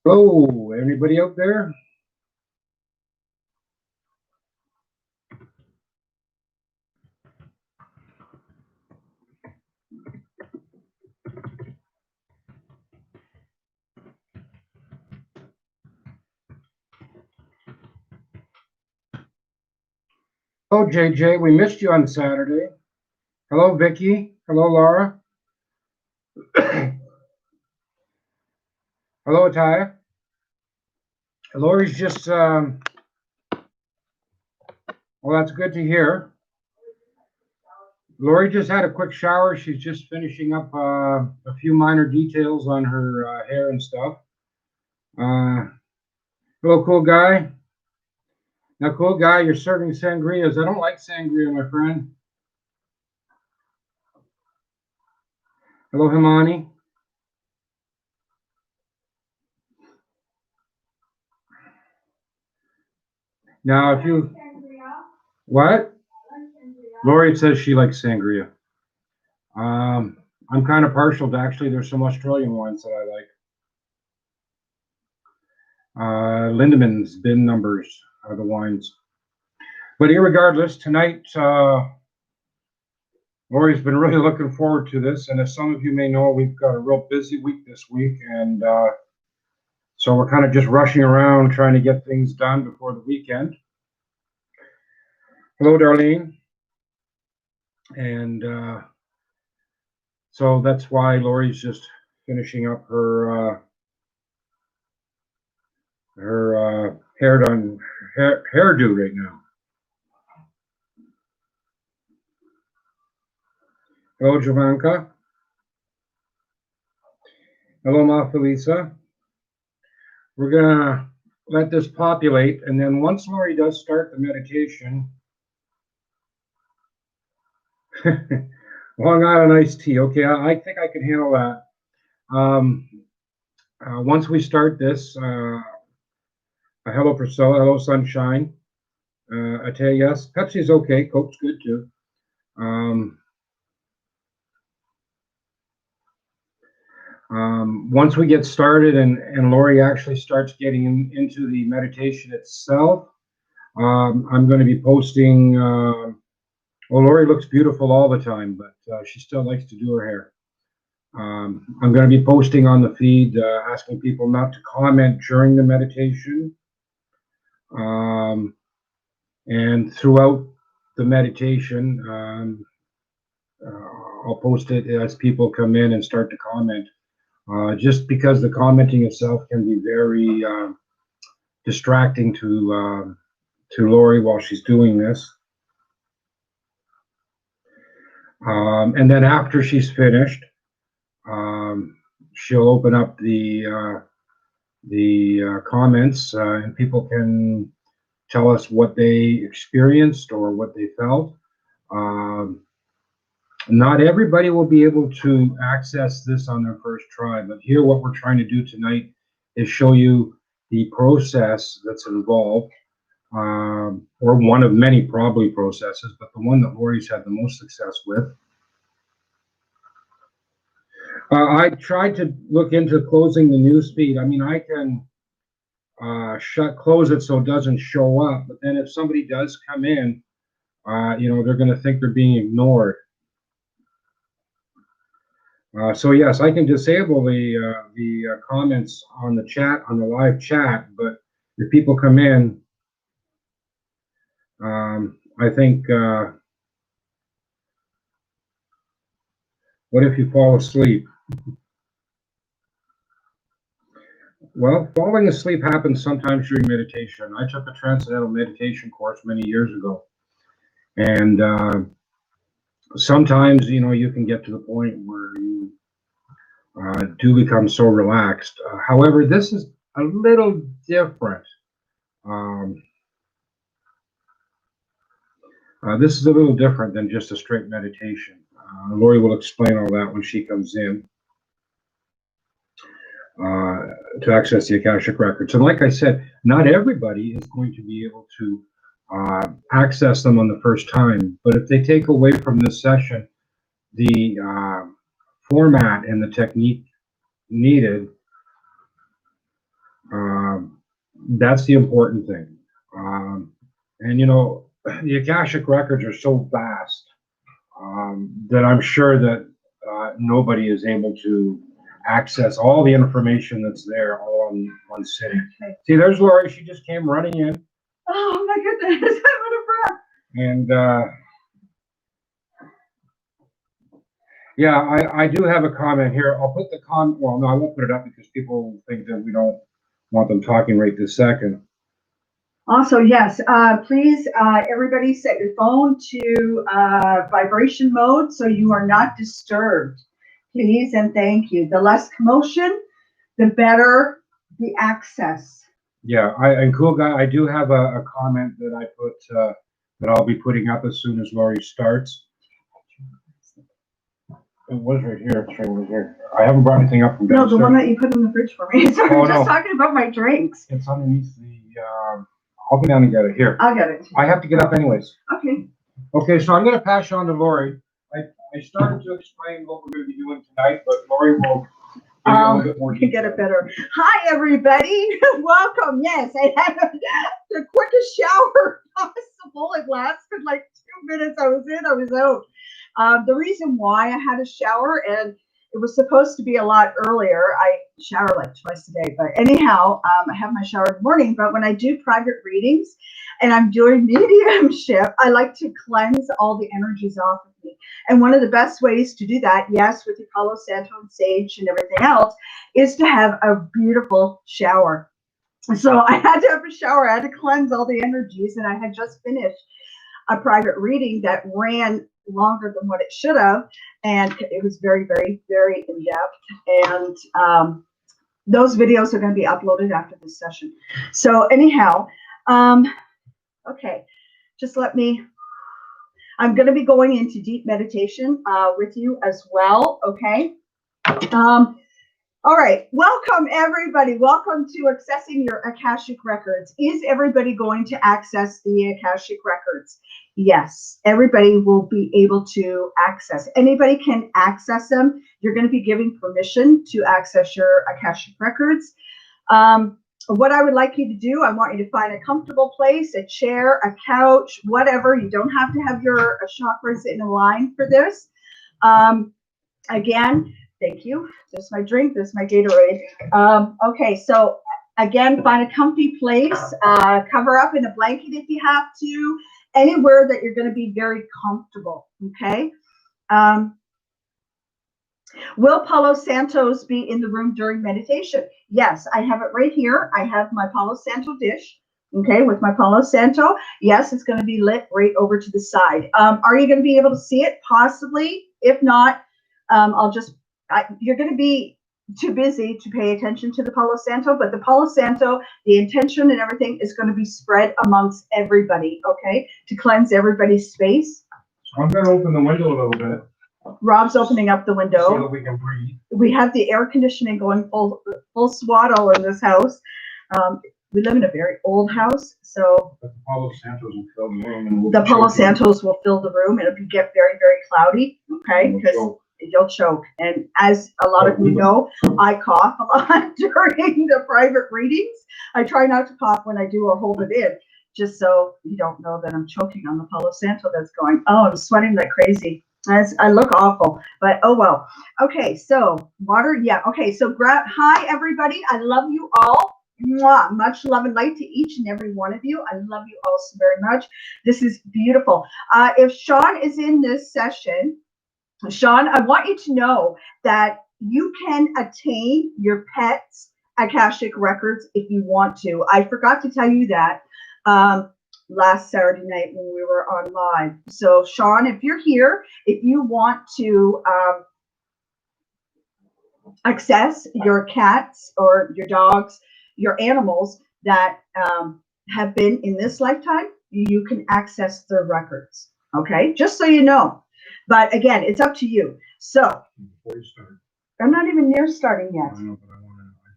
Hello, anybody out there? Hello, JJ. We missed you on Saturday. Hello, Vicky. Hello, Laura. Hello, Ataya. Lori's just, well, that's good to hear. Lori just had a quick shower. She's just finishing up a few minor details on her hair and stuff. Hello, cool guy. Now, cool guy, you're serving sangrias. I don't like sangria, my friend. Hello, Himani. Now, if you... What? Lori says she likes sangria. I'm kind of partial to, actually, there's some Australian wines that I like. Lindemann's bin numbers are the wines. But irregardless, tonight, Lori's been really looking forward to this. And as some of you may know, we've got a real busy week this week. And so we're kind of just rushing around trying to get things done before the weekend. Hello, Darlene. And so that's why Lori's just finishing up her hairdo right now. Hello, Jovanka. Hello, Ma Felisa. We're gonna let this populate, and then once Lori does start the meditation, Long Island iced tea. Okay, I think I can handle that. Once we start this, hello Priscilla, hello Sunshine. Atay, yes. Pepsi's okay. Coke's good too. Once we get started and Lori actually starts getting into the meditation itself, I'm going to be posting. Well, Lori looks beautiful all the time, but she still likes to do her hair. I'm going to be posting on the feed, asking people not to comment during the meditation. And throughout the meditation, I'll post it as people come in and start to comment. Just because the commenting itself can be very distracting to Lori while she's doing this. And then after she's finished, she'll open up the comments, and people can tell us what they experienced or what they felt. Not everybody will be able to access this on their first try, but here what we're trying to do tonight is show you the process that's involved, or one of many probably processes, but the one that Lori's had the most success with. I tried to look into closing the news feed. I mean, I can close it so it doesn't show up, but then if somebody does come in, they're going to think they're being ignored. So yes, I can disable the comments on the chat, on the live chat, but if people come in, I think, what if you fall asleep? Well, falling asleep happens sometimes during meditation. I took a transcendental meditation course many years ago, and sometimes, you can get to the point where you do become so relaxed. However, this is a little different. This is a little different than just a straight meditation. Lori will explain all that when she comes in. to access the Akashic records. And like I said, not everybody is going to be able to access them on the first time. But if they take away from this session the format and the technique needed, that's the important thing. And you know, the Akashic records are so vast that I'm sure that nobody is able to access all the information that's there all on one sitting. Okay. See, there's Lori. She just came running in. Oh my goodness, I'm out of breath. And yeah, I do have a comment here. I'll put the well, no, I won't put it up because people think that we don't want them talking right this second. Also, yes, please, everybody set your phone to vibration mode so you are not disturbed. Please and thank you. The less commotion, the better the access. Yeah, and cool guy, I do have a comment that I put that I'll be putting up as soon as Lori starts. It was right here. It's right over here. I haven't brought anything up from downstairs. No, the one that you put in the fridge for me. Sorry, Oh, I'm just no. talking about my drinks. It's underneath the. I'll go down and get it here. I'll get it. I have to get up anyways. Okay. Okay, so I'm going to pass you on to Lori. I started to explain what we're going to be doing tonight, but Lori will give you a little bit more You can detail. get it better. Hi, everybody. Welcome. Yes, I had the quickest shower possible. It lasted like 2 minutes. I was in, I was out. The reason why I had a shower, and it was supposed to be a lot earlier. I shower like twice a day, but anyhow, I have my shower in the morning. But when I do private readings and I'm doing mediumship, I like to cleanse all the energies off of me. And one of the best ways to do that, yes, with your Palo Santo and sage and everything else, is to have a beautiful shower. So I had to have a shower. I had to cleanse all the energies, and I had just finished a private reading that ran longer than what it should have, and it was very, very, very in depth. And those videos are going to be uploaded after this session. So anyhow, okay, just let me. I'm going to be going into deep meditation with you as well. Okay. All right. Welcome, everybody. Welcome to accessing your Akashic records. Is everybody going to access the Akashic records? Yes, everybody will be able to access. Anybody can access them. You're going to be giving permission to access your Akashic records. What I would like you to do, I want you to find a comfortable place, a chair, a couch, whatever. You don't have to have your chakras in a line for this. Again, thank you. This is my drink. This is my Gatorade. Okay, so again, find a comfy place. Cover up in a blanket if you have to. Anywhere that you're going to be very comfortable. Okay. Will Palo Santos be in the room during meditation? Yes, I have it right here. I have my Palo Santo dish. Okay, with my Palo Santo. Yes, it's going to be lit right over to the side. Are you going to be able to see it? Possibly. If not, you're going to be too busy to pay attention to the Palo Santo, but the Palo Santo, the intention and everything is going to be spread amongst everybody, okay, to cleanse everybody's space. So I'm going to open the window a little bit. Rob's opening up the window. So that we can breathe. We have the air conditioning going full swaddle in this house. We live in a very old house, so But the Palo Santos will fill the room. And we'll the Palo choke. Santos will fill the room, and it'll get very, very cloudy, okay, We'll because choke. you'll choke. And as a lot of you know, I cough a lot during the private readings. I try not to cough when I do or hold it in, just so you don't know that I'm choking on the Palo Santo that's going. Oh, I'm sweating like crazy. I look awful, but oh well. Okay, so water, yeah. Okay, so hi everybody. I love you all. Mwah. Much love and light to each and every one of you. I love you all so very much. This is beautiful. If Sean is in this session, Sean, I want you to know that you can attain your pet's Akashic records if you want to. I forgot to tell you that last Saturday night when we were on live. So Sean, if you're here, if you want to access your cats or your dogs, your animals that have been in this lifetime, you can access their records. Okay, just so you know. But again, it's up to you. So Before you start. I'm not even near starting yet. I know, but I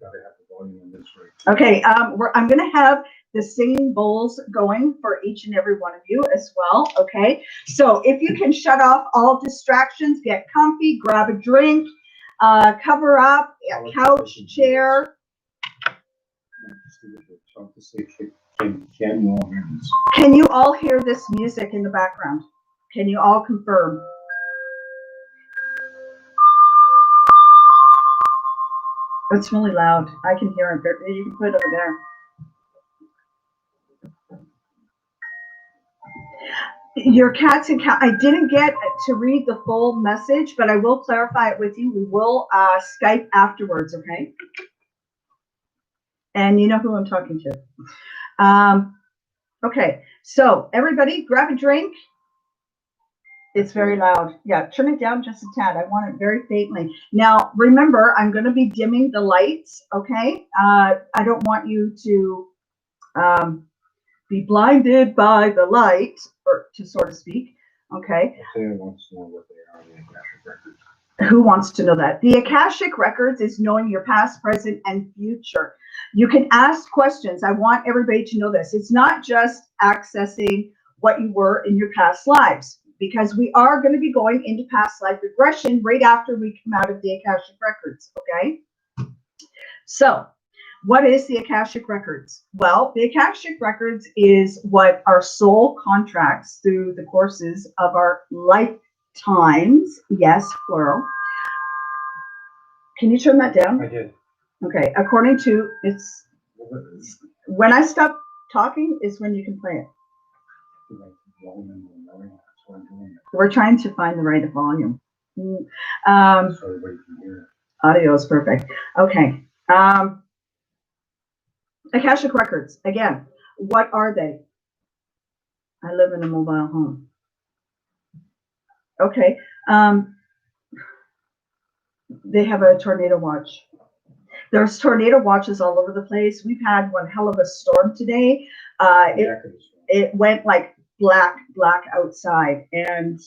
gotta have the volume on this right. Okay, I'm going to have the singing bowls going for each and every one of you as well. Okay, so if you can shut off all distractions, get comfy, grab a drink, cover up, a couch, chair. Can you all hear this music in the background? Can you all confirm? It's really loud. I can hear it. You can put it over there. Your cats and cat. I didn't get to read the full message, but I will clarify it with you. We will Skype afterwards, okay? And you know who I'm talking to. Okay, so everybody grab a drink. It's very loud. Yeah, turn it down just a tad. I want it very faintly. Now, remember, I'm going to be dimming the lights, okay? I don't want you to be blinded by the light, or to sort of speak, okay? Wants to know what they are, the Akashic Records. Who wants to know that? The Akashic Records is knowing your past, present, and future. You can ask questions. I want everybody to know this. It's not just accessing what you were in your past lives, because we are going to be going into past life regression right after we come out of the Akashic Records, okay? So, what is the Akashic Records? Well, the Akashic Records is what our soul contracts through the courses of our lifetimes. Yes, plural. Can you turn that down? I did. Okay, according to it's when I stop talking is when you can play it. We're trying to find the right volume. Audio is perfect. Okay. Akashic Records, again, what are they? I live in a mobile home. Okay. They have a tornado watch. There's tornado watches all over the place. We've had one hell of a storm today. It went like black outside. And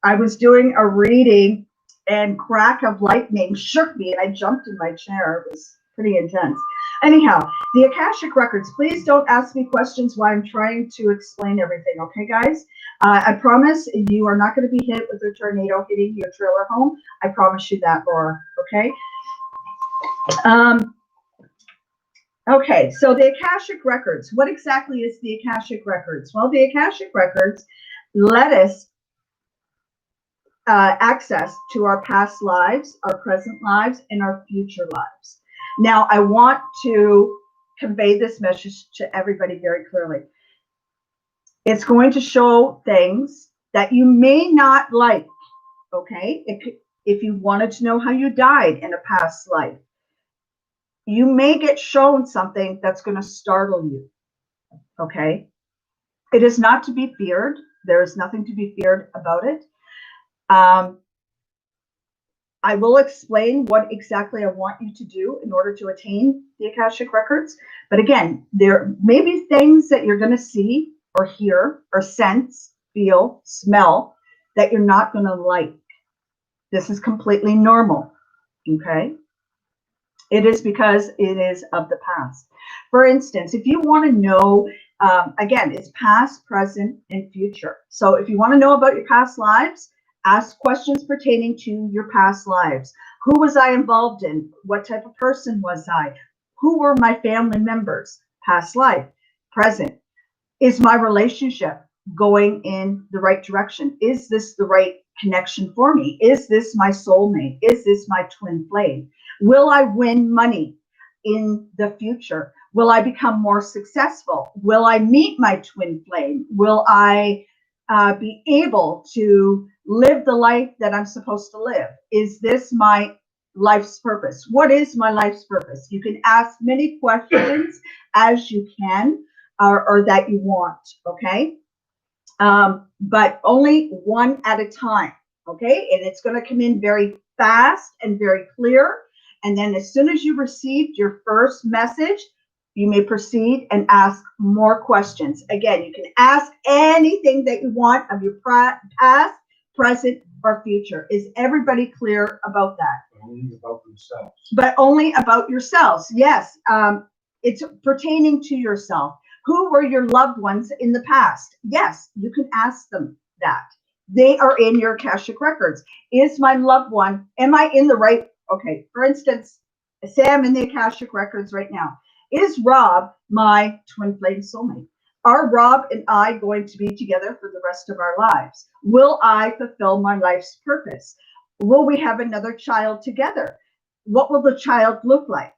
I was doing a reading and crack of lightning shook me and I jumped in my chair. It was pretty intense. Anyhow, the Akashic Records, please don't ask me questions while I'm trying to explain everything, okay, guys? I promise you are not going to be hit with a tornado hitting your trailer home. I promise you that, Laura, okay? Okay, so the Akashic Records. What exactly is the Akashic Records? Well, the Akashic Records let us access to our past lives, our present lives, and our future lives. Now, I want to convey this message to everybody very clearly. It's going to show things that you may not like, okay? If you wanted to know how you died in a past life, you may get shown something that's going to startle you, okay? It is not to be feared. There is nothing to be feared about it. I will explain what exactly I want you to do in order to attain the Akashic Records. But again, there may be things that you're going to see or hear or sense, feel, smell that you're not going to like. This is completely normal, okay? It is because it is of the past. For instance, if you want to know, again, it's past, present, and future. So if you want to know about your past lives, ask questions pertaining to your past lives. Who was I involved in? What type of person was I? Who were my family members? Past life. Present. Is my relationship going in the right direction? Is this the right connection for me? Is this my soulmate? Is this my twin flame? Will I win money in the future? Will I become more successful? Will I meet my twin flame? Will I be able to live the life that I'm supposed to live? Is this my life's purpose? What is my life's purpose? You can ask many questions as you can or that you want, okay? But only one at a time, okay? And it's going to come in very fast and very clear. And then as soon as you received your first message, you may proceed and ask more questions. Again, you can ask anything that you want of your past, present, or future. Is everybody clear about that? Only about themselves. But only about yourselves. Yes. It's pertaining to yourself. Who were your loved ones in the past? Yes, you can ask them that. They are in your Akashic records. Is my loved one, am I in the right? Okay, for instance, say I'm in the Akashic records right now. Is Rob my twin flame soulmate? Are Rob and I going to be together for the rest of our lives? Will I fulfill my life's purpose? Will we have another child together? What will the child look like?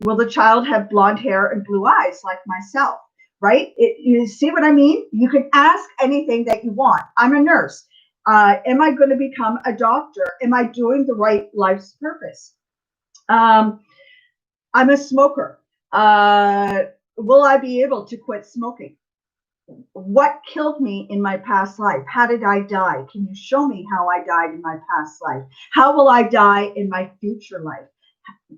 Will the child have blonde hair and blue eyes like myself? Right? You see what I mean? You can ask anything that you want. I'm a nurse. Am I going to become a doctor? Am I doing the right life's purpose? I'm a smoker. Will I be able to quit smoking? What killed me in my past life? How did I die? Can you show me how I died in my past life? How will I die in my future life?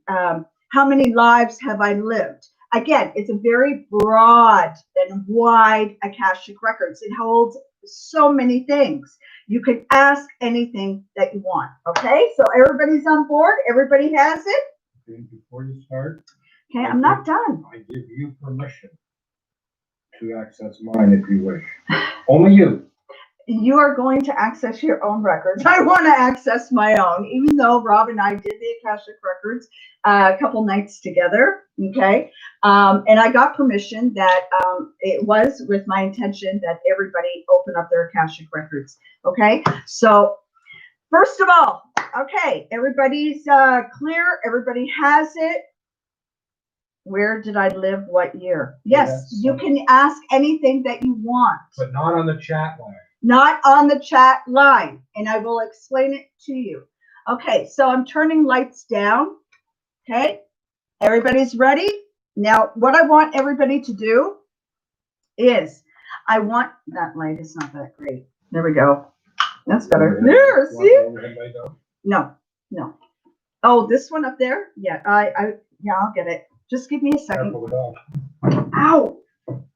How many lives have I lived? Again, it's a very broad and wide Akashic records. It holds so many things. You can ask anything that you want. Okay, so everybody's on board. Everybody has it. Okay, before you start, Okay, I'm not done. I give you permission to access mine if you wish. Only you. You are going to access your own records. I want to access my own, even though Rob and I did the Akashic records a couple nights together. Okay. And I got permission that it was with my intention that everybody open up their Akashic records. Okay. So first of all, okay, everybody's clear. Everybody has it. Where did I live? What year? Yes, you can ask anything that you want. But not on the chat line. Not on the chat line, and I will explain it to you. Okay, so I'm turning lights down. Okay, everybody's ready? Now, what I want everybody to do is, I want, that light is not that great. There we go. That's better. There, see? No. Oh, this one up there? Yeah, yeah, I'll get it. Just give me a second. Ow!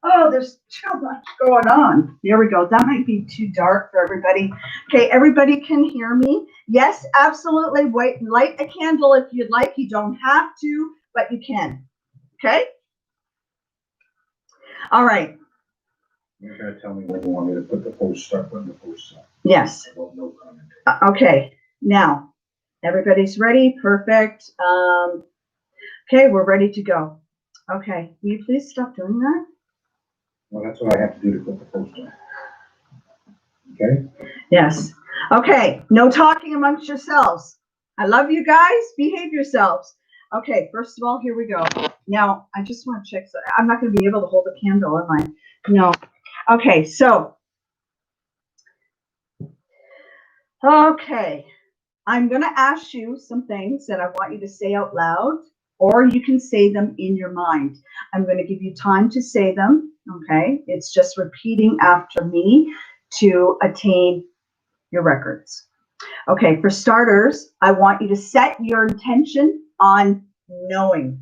Oh, there's too much going on. There we go. That might be too dark for everybody. Okay, everybody can hear me? Yes, absolutely. Wait, light a candle if you'd like. You don't have to, but you can. Okay? All right. You're going to tell me when you want me to put the post up when the post up. Yes. Well, no comment. Okay. Now, everybody's ready. Perfect. Okay, we're ready to go. Okay. Will you please stop doing that? Well, that's what I have to do to put the post on. Okay? Yes. Okay. No talking amongst yourselves. I love you guys. Behave yourselves. Okay. First of all, here we go. Now, I just want to check. So I'm not going to be able to hold a candle, am I? No. Okay. So, okay. I'm going to ask you some things that I want you to say out loud, or you can say them in your mind. I'm going to give you time to say them. Okay. It's just repeating after me to attain your records. Okay. For starters, I want you to set your intention on knowing.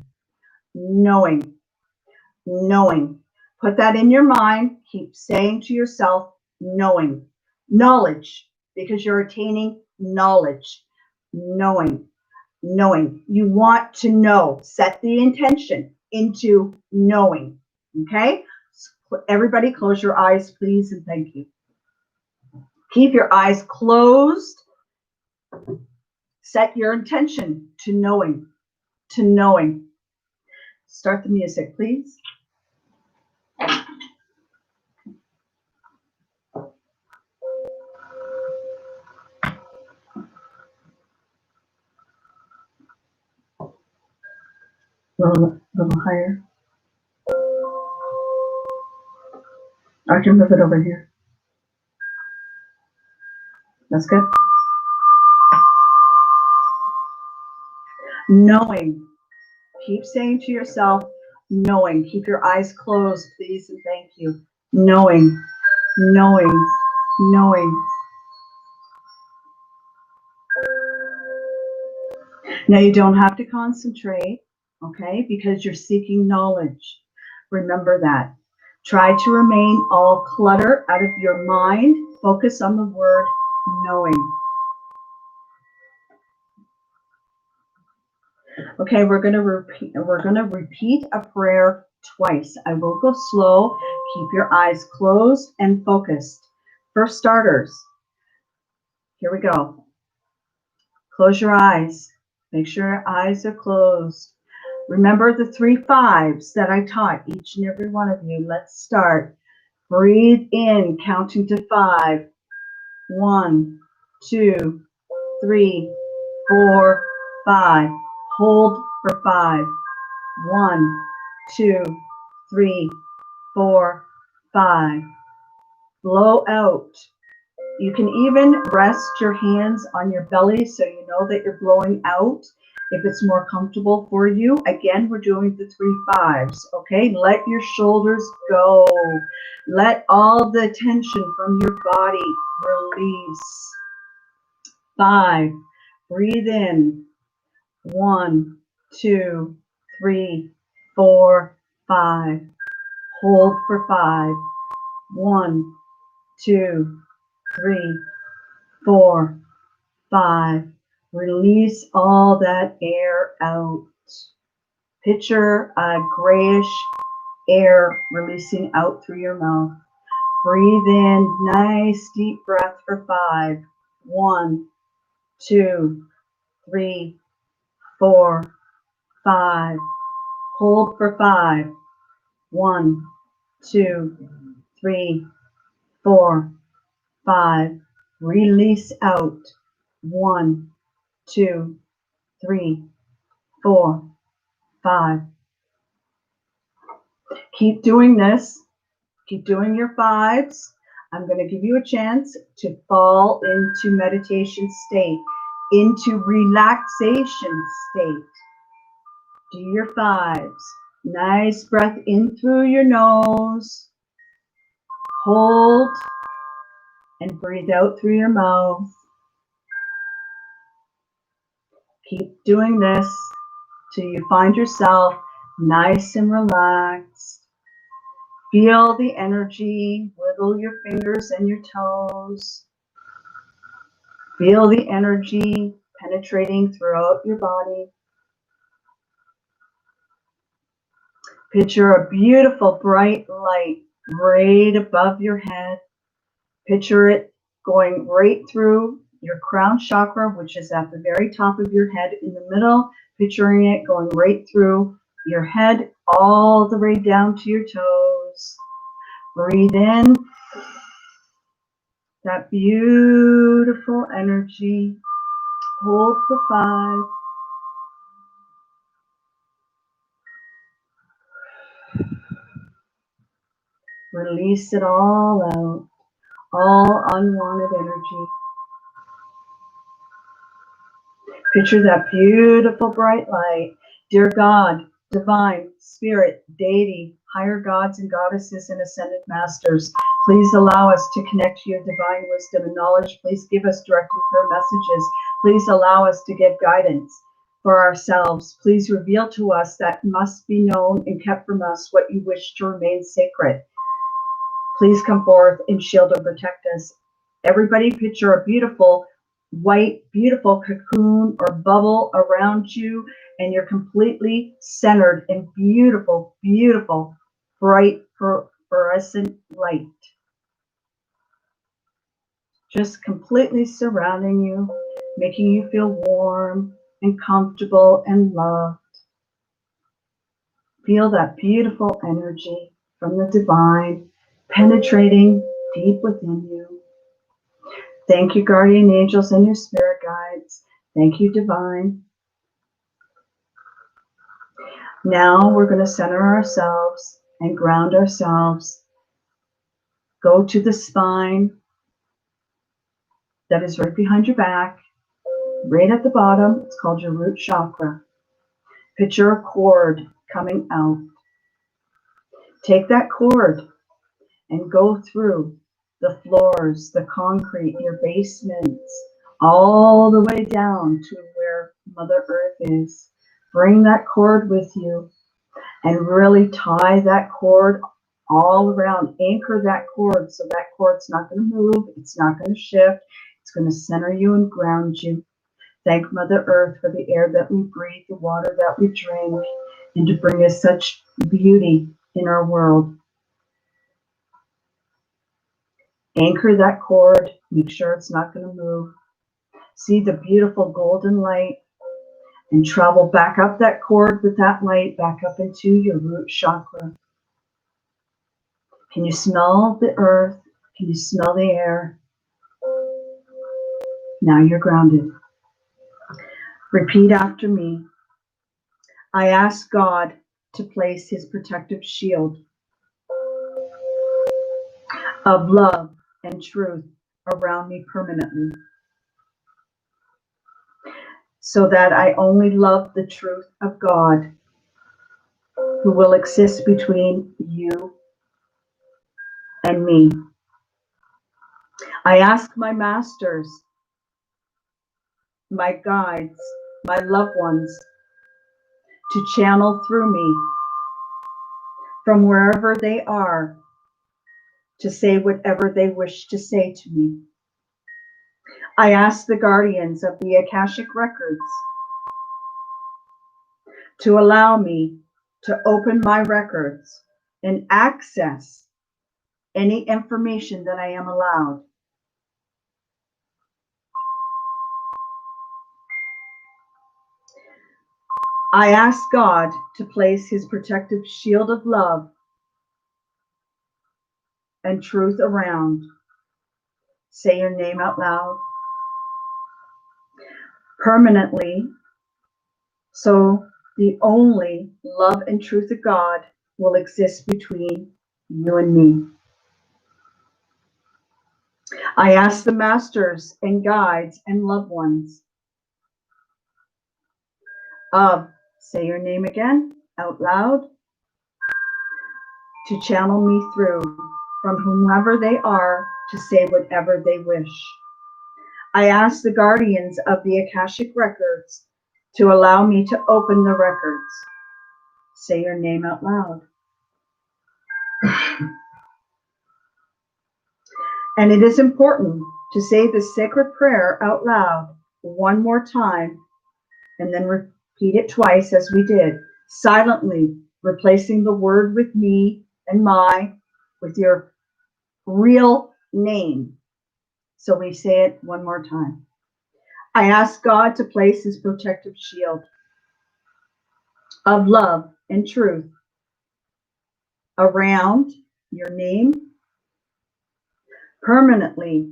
Put that in your mind. Keep saying to yourself, knowing. Knowledge, because you're attaining knowledge. Knowing. You want to know. Set the intention into knowing. Okay? Everybody close your eyes, please, and thank you. Keep your eyes closed. Set your intention to knowing. Start the music, please. Little higher. I can move it over here. That's good. Knowing. Keep saying to yourself, knowing. Keep your eyes closed, please, and thank you. Knowing. Now you don't have to concentrate, okay, because you're seeking knowledge. Remember that. Try to remain all clutter out of your mind. Focus on the word knowing. Okay, we're gonna repeat a prayer twice. I will go slow. Keep your eyes closed and focused. For starters, here we go. Close your eyes. Make sure your eyes are closed. Remember the 3 5s that I taught each and every one of you. Let's start. Breathe in, counting to 5. 1, 2, 3, 4, 5. Hold for 5. 1, 2, 3, 4, 5. Blow out. You can even rest your hands on your belly so you know that you're blowing out if it's more comfortable for you. Again, we're doing the 3 5s, okay? Let your shoulders go. Let all the tension from your body release. 5. Breathe in. 1, 2, 3, 4, 5. Hold for 5. 1, 2, 3, 4, 5. Release all that air out. Picture a grayish air releasing out through your mouth. Breathe in, nice deep breath for 5. 1, 2, 3, 4, 5. Hold for 5. 1, 2, 3, 4, 5. Release out. 1, 2, 3, 4, 5. Keep doing this. Keep doing your 5s. I'm going to give you a chance to fall into meditation state, into relaxation state. Do your 5s. Nice breath in through your nose. Hold and breathe out through your mouth. Keep doing this till you find yourself nice and relaxed. Feel the energy, wiggle your fingers and your toes. Feel the energy penetrating throughout your body. Picture a beautiful bright light right above your head. Picture it going right through your crown chakra, which is at the very top of your head in the middle. Picturing it going right through your head all the way down to your toes. Breathe in that beautiful energy. Hold for 5. Release it all out, all unwanted energy. Picture that beautiful bright light. Dear God, divine, spirit, deity, higher gods and goddesses and ascended masters, please allow us to connect to your divine wisdom and knowledge. Please give us direct and clear messages. Please allow us to get guidance for ourselves. Please reveal to us that must be known and kept from us what you wish to remain sacred. Please come forth and shield and protect us. Everybody picture a beautiful white, beautiful cocoon or bubble around you, and you're completely centered in beautiful, beautiful, bright fluorescent light. Just completely surrounding you, making you feel warm and comfortable and loved. Feel that beautiful energy from the divine penetrating deep within you. Thank you, guardian angels and your spirit guides. Thank you, divine. Now we're going to center ourselves and ground ourselves. Go to the spine that is right behind your back, right at the bottom. It's called your root chakra. Picture a cord coming out. Take that cord and go through the floors, the concrete, your basements, all the way down to where Mother Earth is. Bring that cord with you and really tie that cord all around. Anchor that cord so that cord's not going to move. It's not going to shift. It's going to center you and ground you. Thank Mother Earth for the air that we breathe, the water that we drink, and to bring us such beauty in our world. Anchor that cord, make sure it's not going to move. See the beautiful golden light and travel back up that cord with that light, back up into your root chakra. Can you smell the earth? Can you smell the air? Now you're grounded. Repeat after me. I ask God to place his protective shield of love and truth around me permanently, so that I only love the truth of God, who will exist between you and me. I ask my masters, my guides, my loved ones to channel through me from wherever they are to say whatever they wish to say to me. I ask the guardians of the Akashic Records to allow me to open my records and access any information that I am allowed. I ask God to place his protective shield of love and truth around. Say your name out loud. Permanently, so the only love and truth of God will exist between you and me. I ask the masters and guides and loved ones of, say your name again out loud, to channel me through from whomever they are to say whatever they wish. I ask the guardians of the Akashic Records to allow me to open the records. Say your name out loud. And it is important to say the sacred prayer out loud one more time and then repeat it twice as we did, silently replacing the word with me and my with your real name. So we say it one more time. I ask God to place his protective shield of love and truth around your name permanently,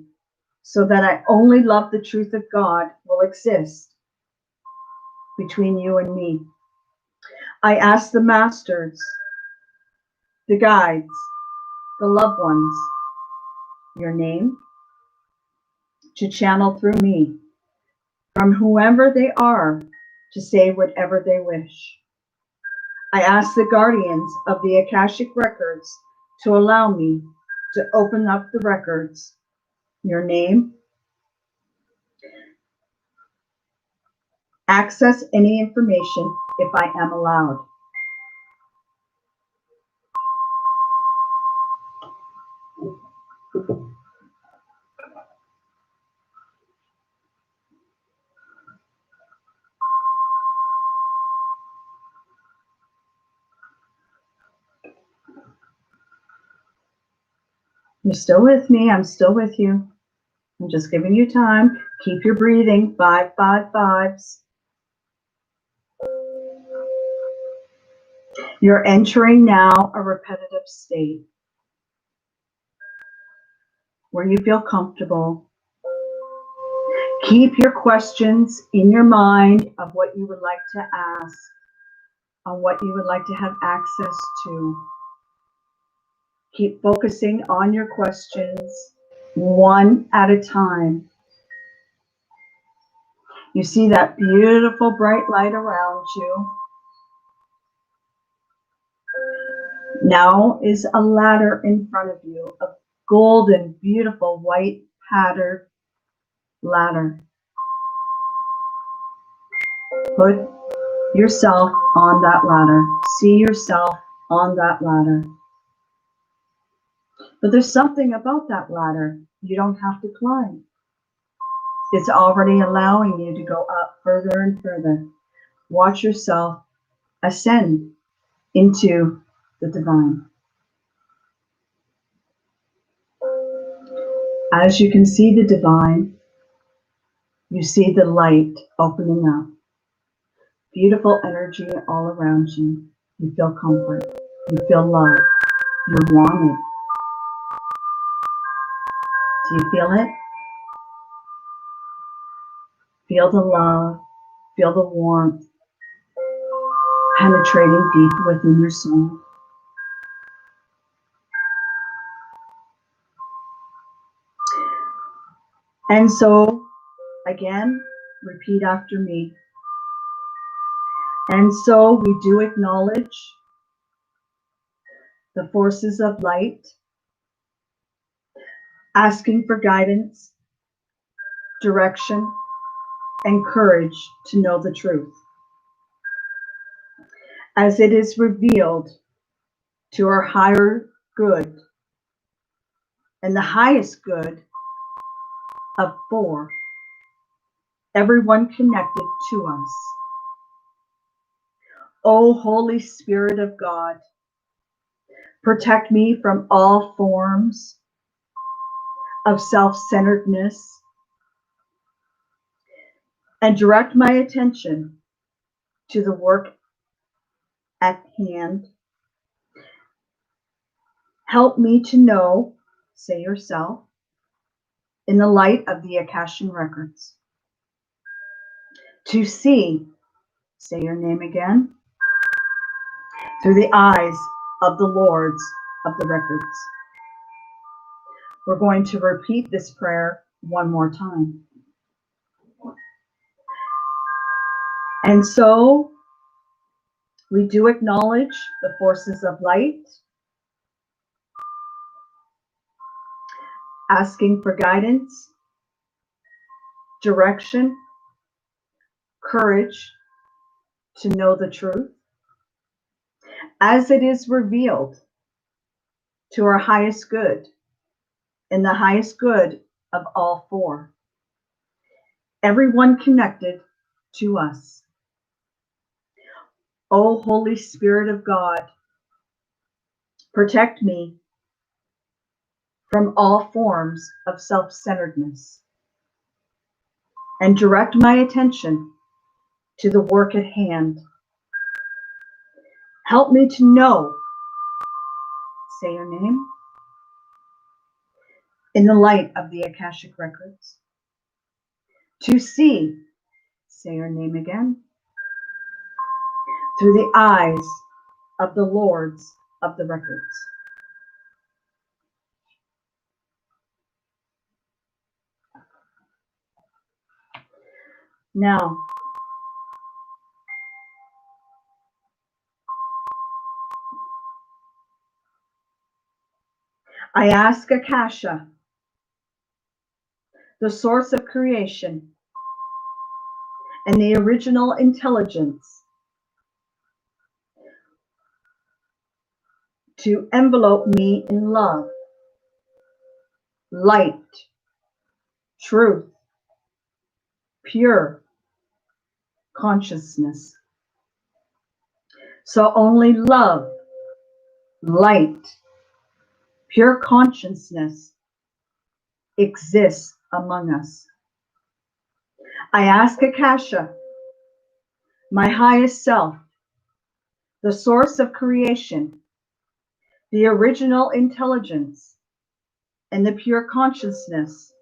so that I only love the truth of God will exist between you and me. I ask the masters, the guides, the loved ones, your name, to channel through me from whoever they are to say whatever they wish. I ask the guardians of the Akashic Records to allow me to open up the records, your name, access any information if I am allowed. You're still with me. I'm still with you. I'm just giving you time. Keep your breathing. 5, 5, 5s. You're entering now a repetitive state where you feel comfortable. Keep your questions in your mind of what you would like to ask, on what you would like to have access to. Keep focusing on your questions one at a time. You see that beautiful bright light around you. Now is a ladder in front of you, a golden, beautiful, white patterned ladder. Put yourself on that ladder. See yourself on that ladder. But there's something about that ladder you don't have to climb. It's already allowing you to go up further and further. Watch yourself ascend into the divine. As you can see the divine, you see the light opening up. Beautiful energy all around you. You feel comfort. You feel love. You're wanted. Do you feel it? Feel the love. Feel the warmth penetrating deep within your soul. And so, again, repeat after me. And so we do acknowledge the forces of light, asking for guidance, direction, and courage to know the truth, as it is revealed to our higher good and the highest good of four, everyone connected to us. O Holy Spirit of God, protect me from all forms of self-centeredness and direct my attention to the work at hand. Help me to know, say yourself, in the light of the Akashic records. To see, say your name again, through the eyes of the Lords of the records. We're going to repeat this prayer one more time. And so we do acknowledge the forces of light, asking for guidance, direction, courage to know the truth, as it is revealed to our highest good and the highest good of all four, everyone connected to us. O Holy Spirit of God, protect me from all forms of self-centeredness and direct my attention to the work at hand. Help me to know, say your name, in the light of the Akashic records. To see, say your name again, through the eyes of the Lords of the records. Now, I ask Akasha, the source of creation and the original intelligence, to envelope me in love, light, truth, pure consciousness. So only love, light, pure consciousness exists among us. I ask Akasha, my highest self, the source of creation, the original intelligence, and the pure consciousness,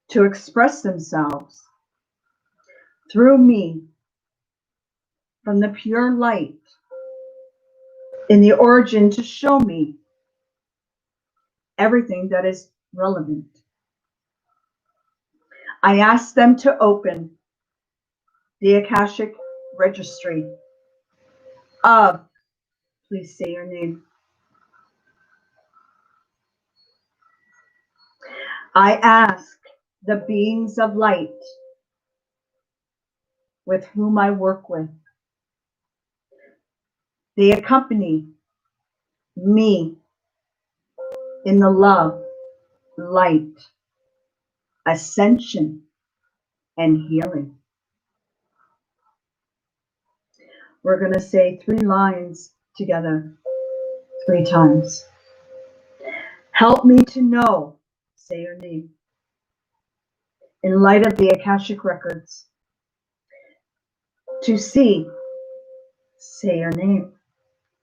to express themselves through me from the pure light in the origin, to show me everything that is relevant. I ask them to open the Akashic registry of, please say your name. I ask the beings of light with whom I work with, they accompany me in the love, light, ascension, and healing. We're going to say 3 lines together 3 times. Help me to know, say your name, in light of the Akashic records. To see, say your name,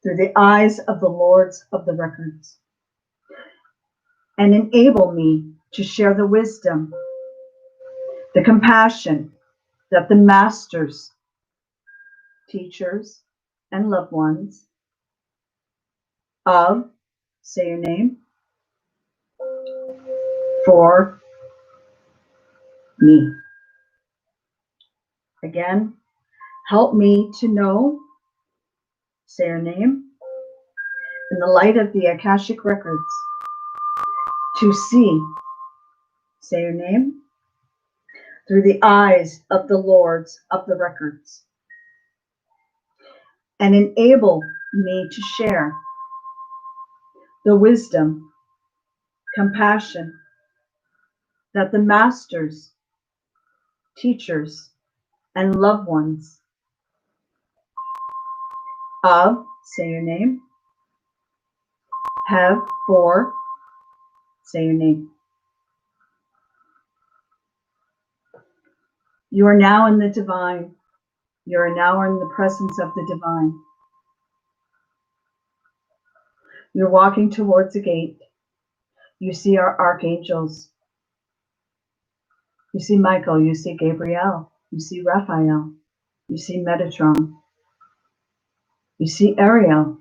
through the eyes of the Lords of the records. And enable me to share the wisdom, the compassion that the masters, teachers, and loved ones of, say your name, for me. Again, help me to know, say your name, in the light of the Akashic records. To see, say your name, through the eyes of the Lords of the records. And enable me to share the wisdom, compassion that the masters, teachers, and loved ones of, say your name, have for, say your name. You are now in the divine. You are now in the presence of the divine. You're walking towards a gate. You see our archangels. You see Michael. You see Gabriel. You see Raphael. You see Metatron. You see Ariel.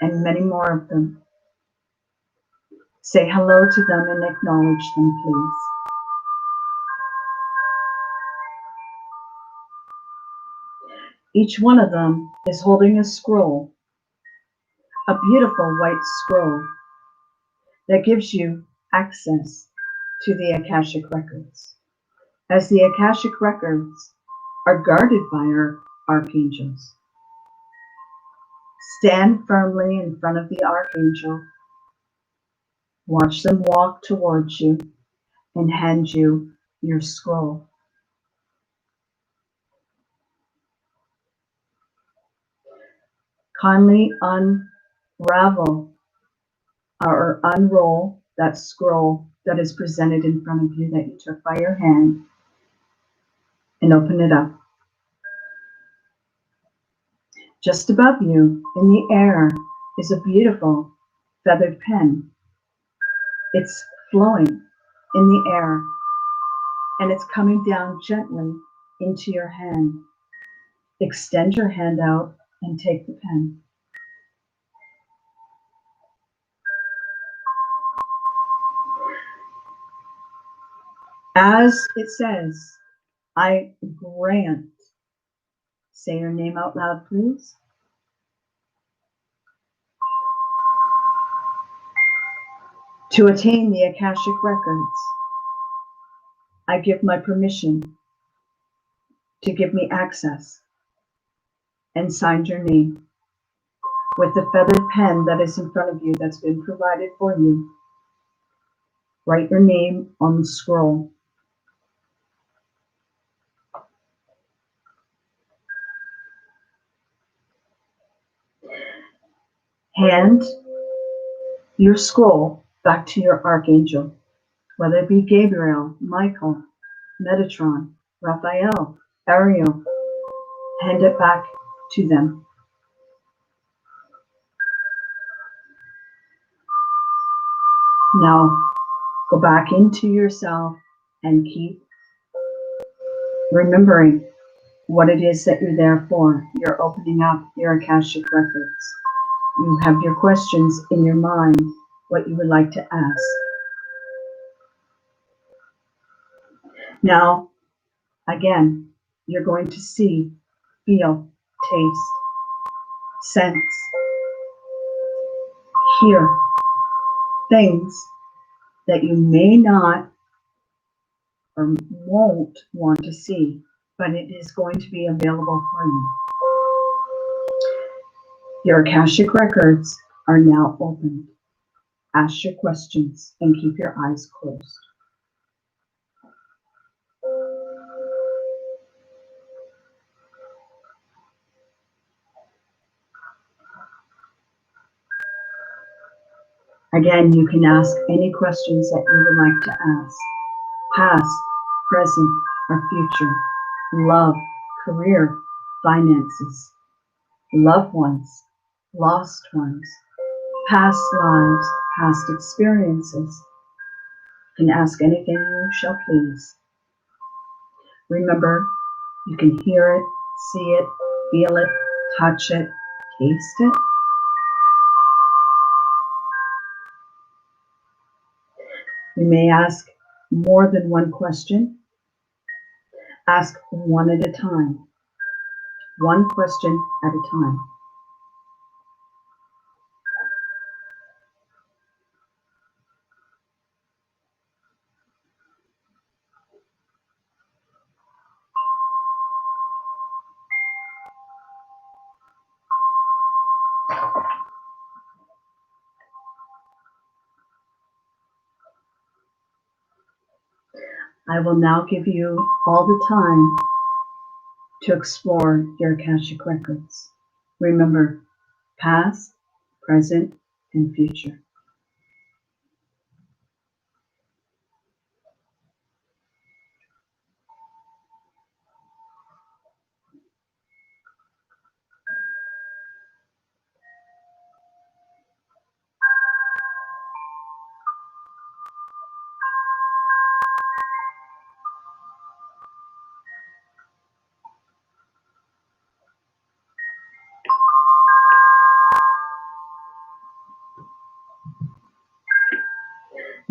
And many more of them. Say hello to them and acknowledge them, please. Each one of them is holding a scroll, a beautiful white scroll that gives you access to the Akashic records, as the Akashic records are guarded by our archangels. Stand firmly in front of the archangel, watch them walk towards you, and hand you your scroll. Kindly unravel or unroll that scroll that is presented in front of you that you took by your hand and open it up. Just above you in the air is a beautiful feathered pen. It's flowing in the air and it's coming down gently into your hand. Extend your hand out and take the pen. As it says, I grant, say your name out loud, please. To attain the Akashic records, I give my permission to give me access, and sign your name with the feathered pen that is in front of you that's been provided for you. Write your name on the scroll. Hand your scroll back to your archangel, whether it be Gabriel, Michael, Metatron, Raphael, Ariel. Hand it back to them. Now go back into yourself and keep remembering what it is that you're there for. You're opening up your Akashic records. You have your questions in your mind, what you would like to ask. Now, again, you're going to see, feel, taste, sense, hear things that you may not or won't want to see, but it is going to be available for you. Your Akashic records are now open. Ask your questions and keep your eyes closed. Again, you can ask any questions that you would like to ask. Past, present, or future. Love, career, finances, loved ones, lost ones, past lives, past experiences. You can ask anything you shall please. Remember, you can hear it, see it, feel it, touch it, taste it. You may ask more than one question. Ask one at a time. One question at a time. I will now give you all the time to explore your Akashic records. Remember, past, present, and future.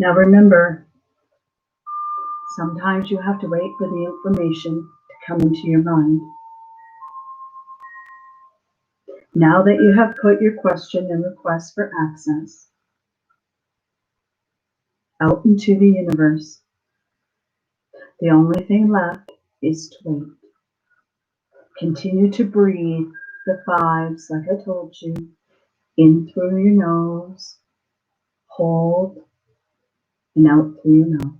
Now remember, sometimes you have to wait for the information to come into your mind. Now that you have put your question and request for access out into the universe, the only thing left is to wait. Continue to breathe the fives like I told you, in through your nose, hold, and out through your mouth.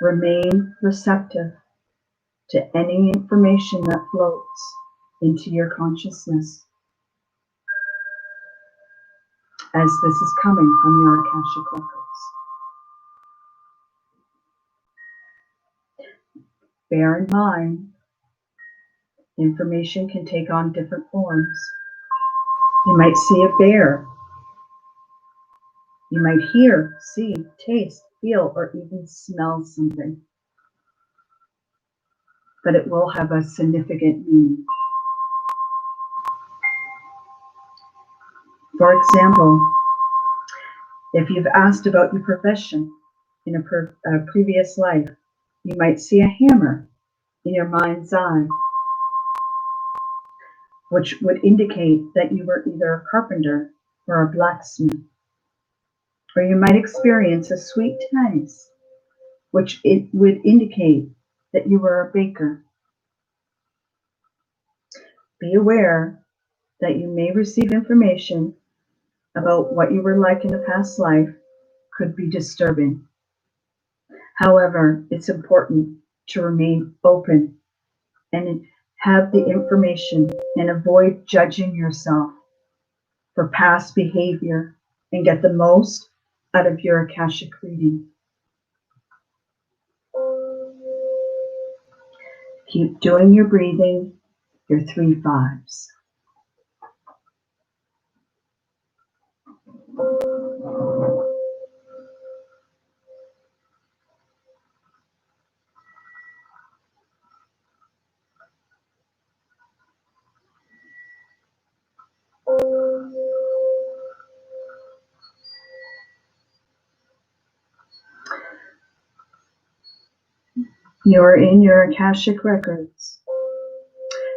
Remain receptive to any information that floats into your consciousness as this is coming from your Akashic records. Bear in mind, information can take on different forms. You might see a bear. You might hear, see, taste, feel, or even smell something. But it will have a significant meaning. For example, if you've asked about your profession in a previous life, you might see a hammer in your mind's eye, which would indicate that you were either a carpenter or a blacksmith. Or you might experience a sweet taste, which it would indicate that you were a baker. Be aware that you may receive information about what you were like in a past life could be disturbing. However, it's important to remain open and have the information and avoid judging yourself for past behavior and get the most out of your Akashic reading. Keep doing your breathing, your 3 5s. You're in your Akashic records.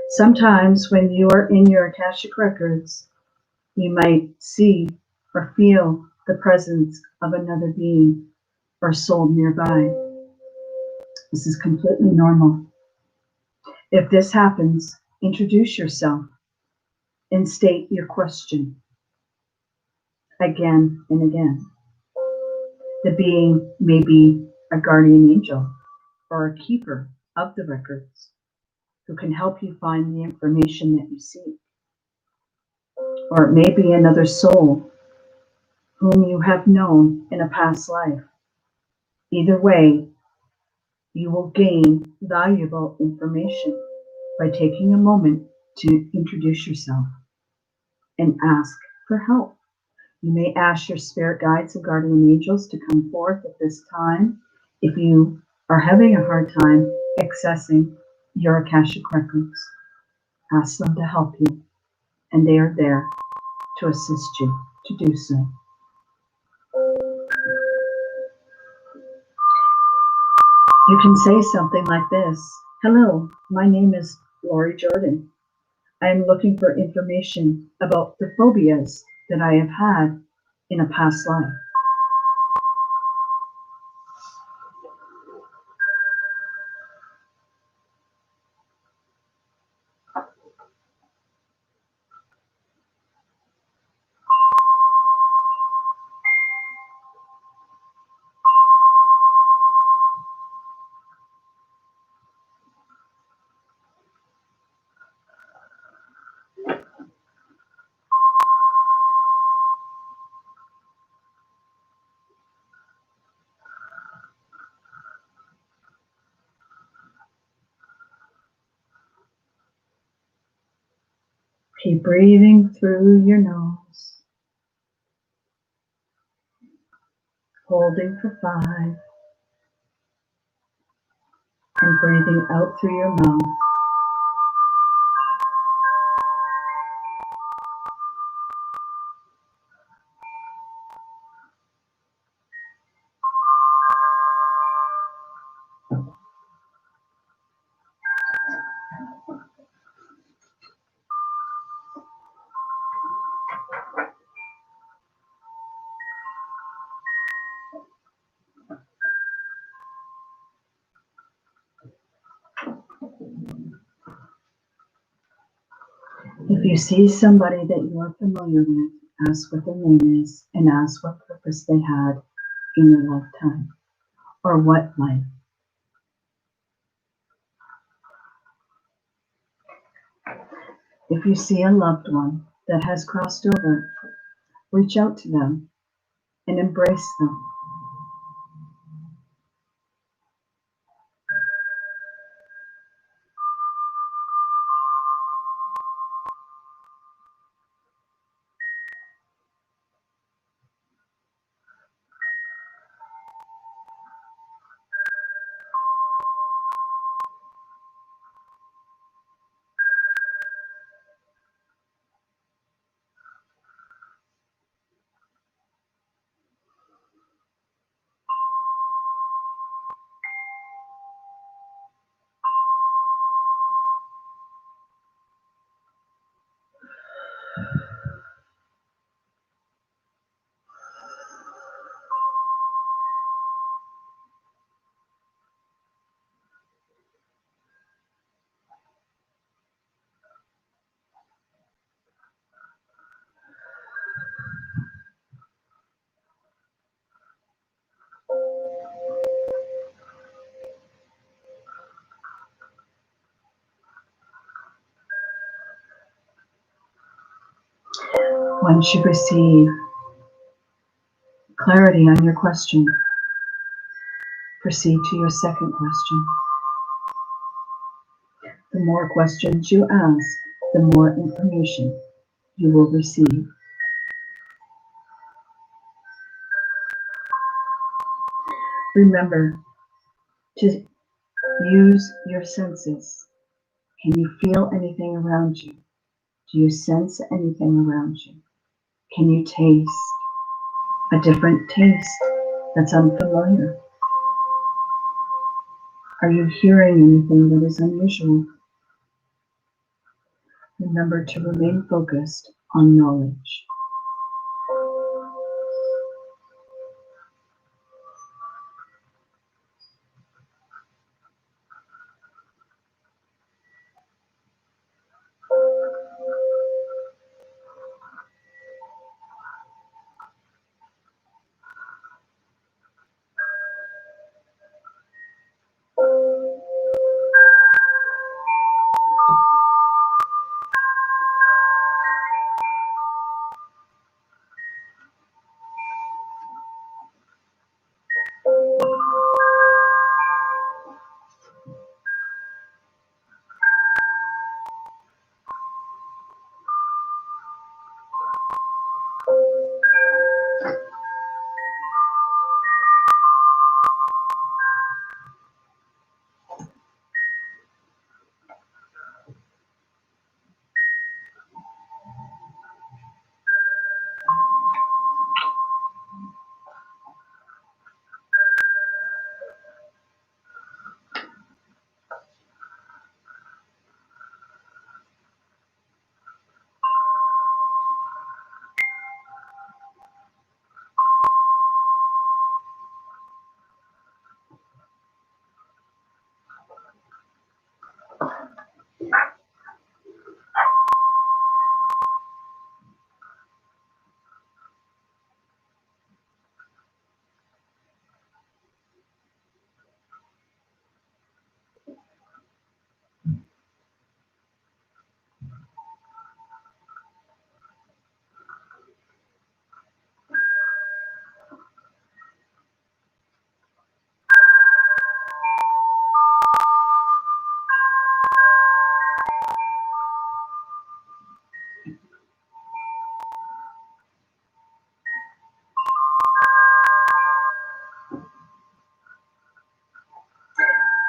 Sometimes when you are in your Akashic records, you might see or feel the presence of another being or soul nearby. This is completely normal. If this happens, introduce yourself and state your question again and again. The being may be a guardian angel or a keeper of the records who can help you find the information that you seek. or it may be another soul whom you have known in a past life. Either way, you will gain valuable information by taking a moment to introduce yourself and ask for help. You may ask your spirit guides and guardian angels to come forth at this time if you are having a hard time accessing your Akashic records. Ask them to help you, and they are there to assist you to do so. You can say something like this: "Hello, my name is Lori Jordan. I am looking for information about the phobias that I have had in a past life." Keep breathing through your nose, holding for 5, and breathing out through your mouth. If you see somebody that you are familiar with, ask what their name is and ask what purpose they had in your lifetime or what life. If you see a loved one that has crossed over, reach out to them and embrace them. Once you receive clarity on your question, proceed to your second question. The more questions you ask, the more information you will receive. Remember to use your senses. Can you feel anything around you? Do you sense anything around you? Can you taste a different taste that's unfamiliar? Are you hearing anything that is unusual? Remember to remain focused on knowledge.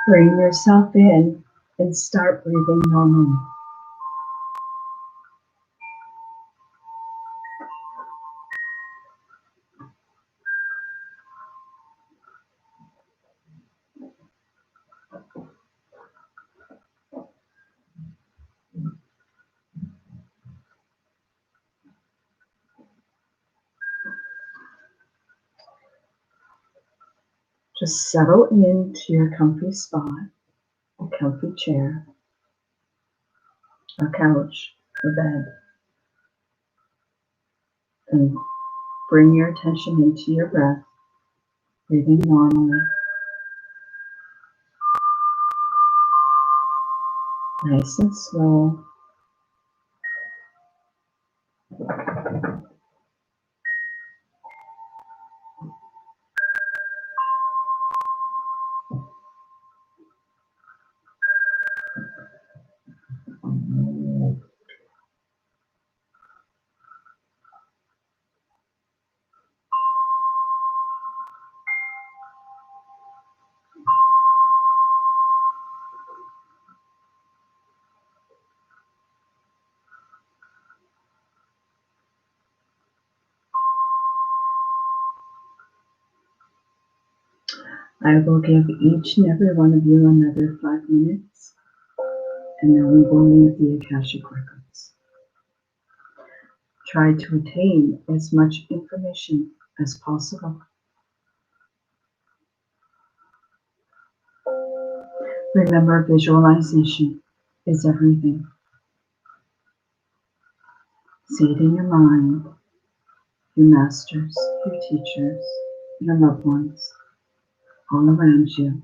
Bring yourself in and start breathing normally. Just settle into your comfy spot, a comfy chair, a couch, a bed, and bring your attention into your breath, breathing normally, nice and slow. I will give each and every one of you another 5 minutes, and then we will leave the Akashic Records. Try to attain as much information as possible. Remember, visualization is everything. See it in your mind, your masters, your teachers, your loved ones, all around you,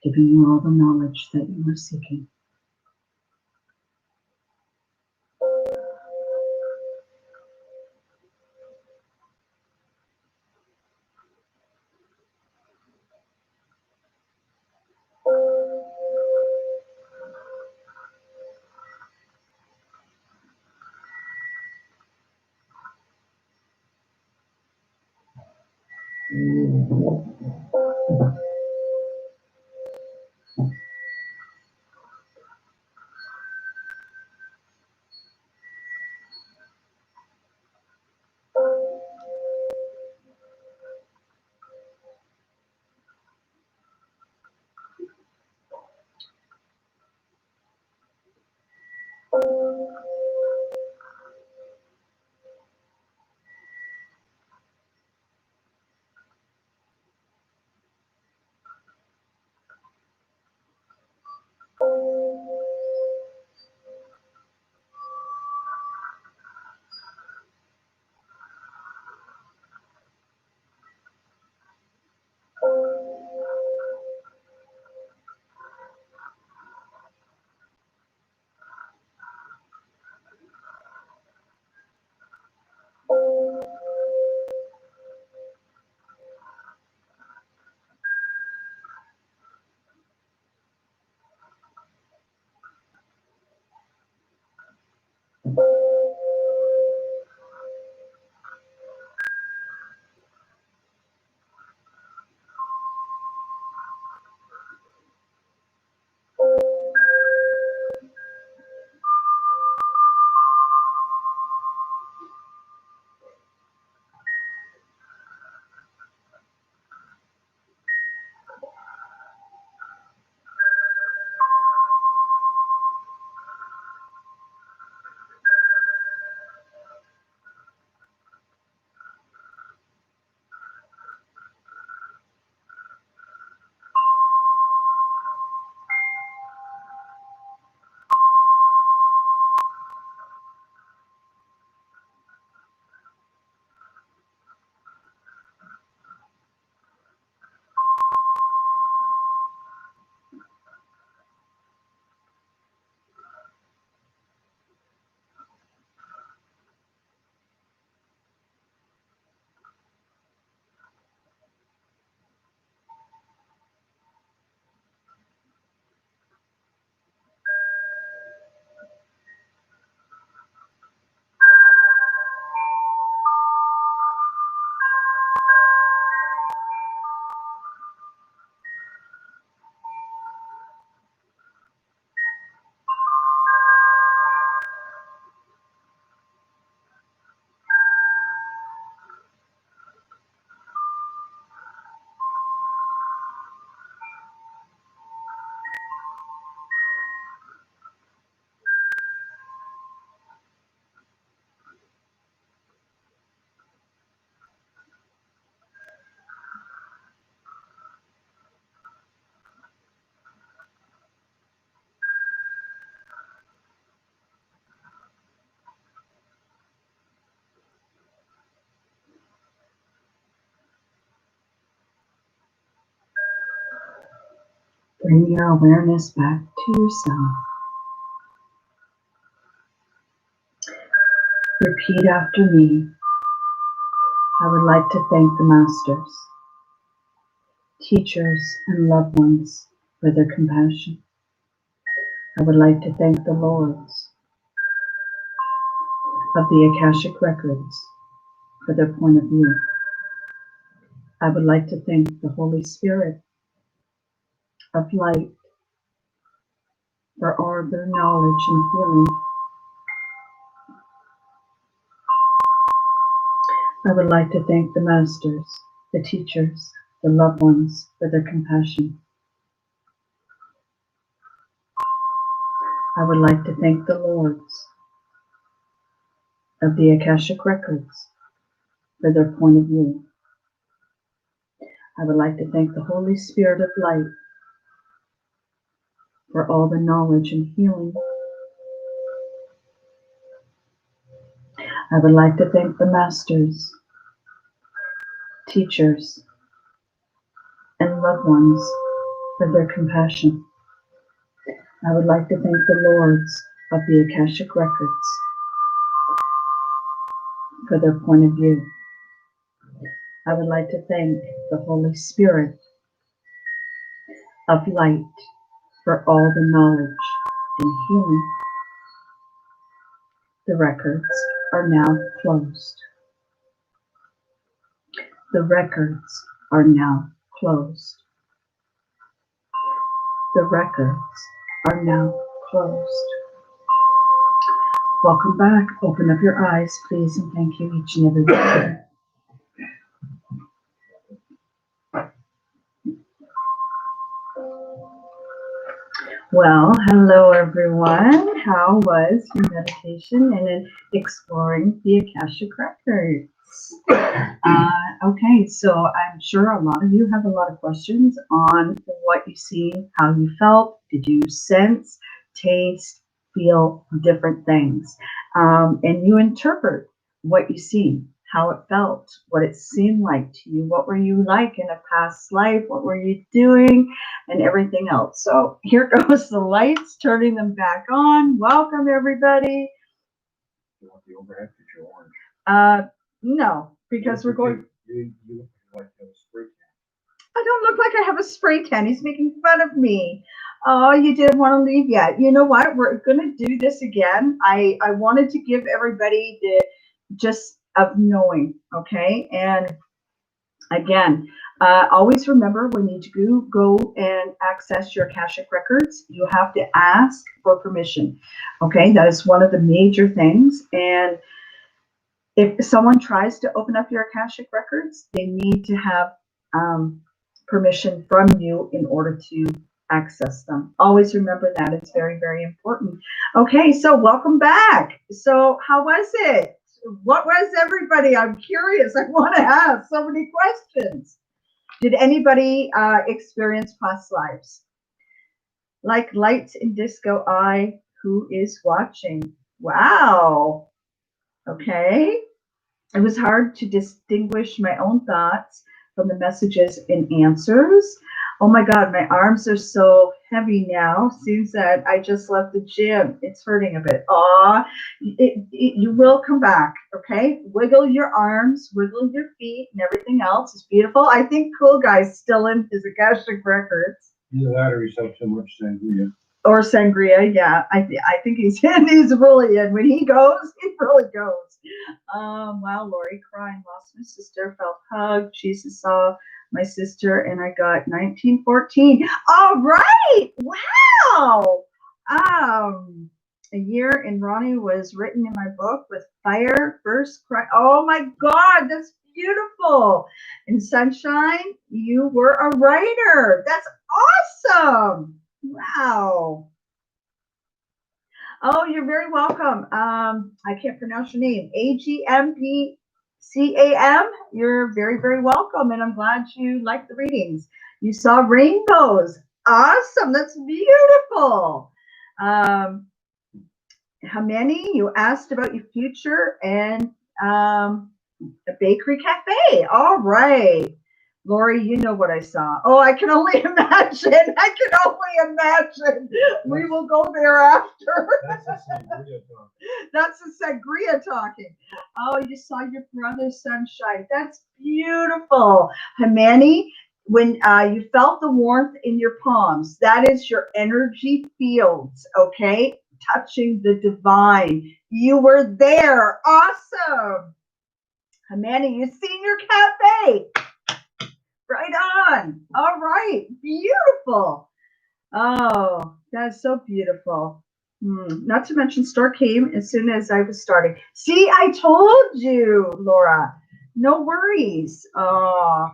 giving you all the knowledge that you are seeking. Bring your awareness back to yourself. Repeat after me. I would like to thank the masters, teachers, and loved ones for their compassion. I would like to thank the lords of the Akashic Records for their point of view. I would like to thank the Holy Spirit of light for all their knowledge and healing. I would like to thank the masters, the teachers, the loved ones for their compassion. I would like to thank the lords of the Akashic Records for their point of view. I would like to thank the Holy Spirit of light for all the knowledge and healing. I would like to thank the masters, teachers, and loved ones for their compassion. I would like to thank the lords of the Akashic Records for their point of view. I would like to thank the Holy Spirit of light for all the knowledge and healing. The records are now closed. The records are now closed. The records are now closed. Welcome back. Open up your eyes, please, and thank you each and every one of you. Well, hello everyone. How was your meditation and in exploring the Akashic Records? Okay, so I'm sure a lot of you have a lot of questions on what you see, how you felt. Did you sense, taste, feel different things? And you interpret what you see, how it felt, what it seemed like to you, what were you like in a past life, what were you doing, and everything else. So here goes the lights, turning them back on. Welcome everybody. You want the overhead picture orange? No, because we're going. You look like a spray can. I don't look like I have a spray can. He's making fun of me. Oh, you didn't want to leave yet. You know what? We're going to do this again. I wanted to give everybody the just of knowing, okay? And again, always remember when you go and access your Akashic Records, you have to ask for permission, okay? That is one of the major things. And if someone tries to open up your Akashic Records, they need to have permission from you in order to access them. Always remember that. It's very, very important. Okay, so welcome back. So how was it? What was everybody? I'm curious. I want to ask so many questions. Did anybody experience past lives? Like lights in disco eye, who is watching? Wow. Okay. It was hard to distinguish my own thoughts from the messages and answers. Oh my God, my arms are so heavy now. Seems that I just left the gym. It's hurting a bit. Aw, you will come back, okay? Wiggle your arms, wiggle your feet, and everything else is beautiful. I think Cool Guy's still in his Akashic Records. Either that or he's had so much sangria. Or sangria, yeah. I think he's in. He's really in. When he goes, he really goes. Wow, Lori crying, lost my sister, felt hugged. Jesus saw my sister, and I got 1914. All right, wow. A year in Ronnie was written in my book with fire first cry. Oh my God, that's beautiful. And Sunshine, you were a writer. That's awesome. Wow. Oh, you're very welcome. I can't pronounce your name. AGMPCAM. You're very, very welcome. And I'm glad you liked the readings. You saw rainbows. Awesome. That's beautiful. How many? You asked about your future and a bakery cafe. All right. Lori, you know what I saw. Oh, I can only imagine. I can only imagine. We will go there after. That's a sangria talk. That's a sangria talking. Oh, you saw your brother's sunshine. That's beautiful. Himani, when you felt the warmth in your palms, that is your energy fields, okay? Touching the divine. You were there. Awesome. Himani, you senior cafe. Right on. All right. Beautiful. Oh, that's so beautiful. Not to mention, Stork came as soon as I was starting. See, I told you, Laura. No worries. Oh,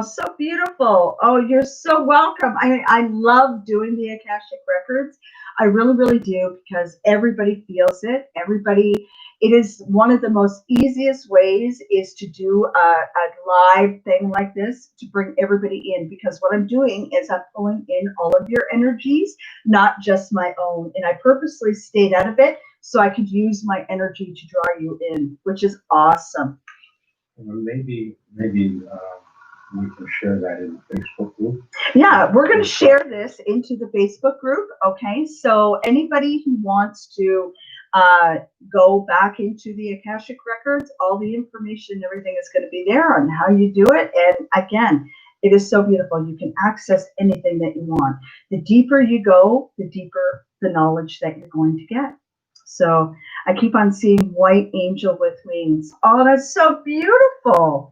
so beautiful. Oh, you're so welcome. I love doing the Akashic Records. I really, really do, because everybody feels it. It is one of the most easiest ways is to do a live thing like this to bring everybody in, because what I'm doing is I'm pulling in all of your energies, not just my own. And I purposely stayed out of it so I could use my energy to draw you in, which is awesome. Maybe we can share that in the Facebook group. Yeah, we're going to share this into the Facebook group. Okay, so anybody who wants to go back into the Akashic Records, all the information, everything is going to be there on how you do it. And again, it is so beautiful. You can access anything that you want. The deeper you go, the deeper the knowledge that you're going to get. So I keep on seeing white angel with wings. Oh, that's so beautiful.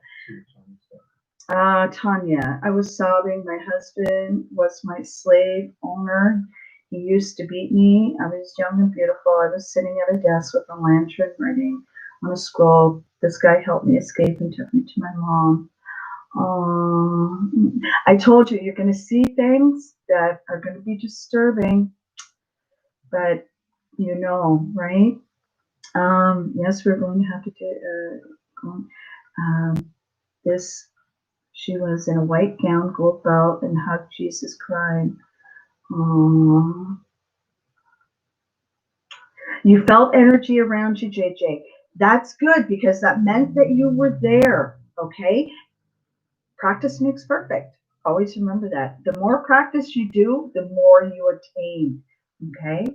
Tanya, I was sobbing. My husband was my slave owner. He used to beat me. I was young and beautiful. I was sitting at a desk with a lantern writing on a scroll. This guy helped me escape and took me to my mom. I told you, you're going to see things that are going to be disturbing, but you know, right? Yes, we're going to have to do this. She was in a white gown, gold belt, and hugged Jesus crying. Aww. You felt energy around you, JJ. That's good, because that meant that you were there, okay? Practice makes perfect. Always remember that. The more practice you do, the more you attain, okay?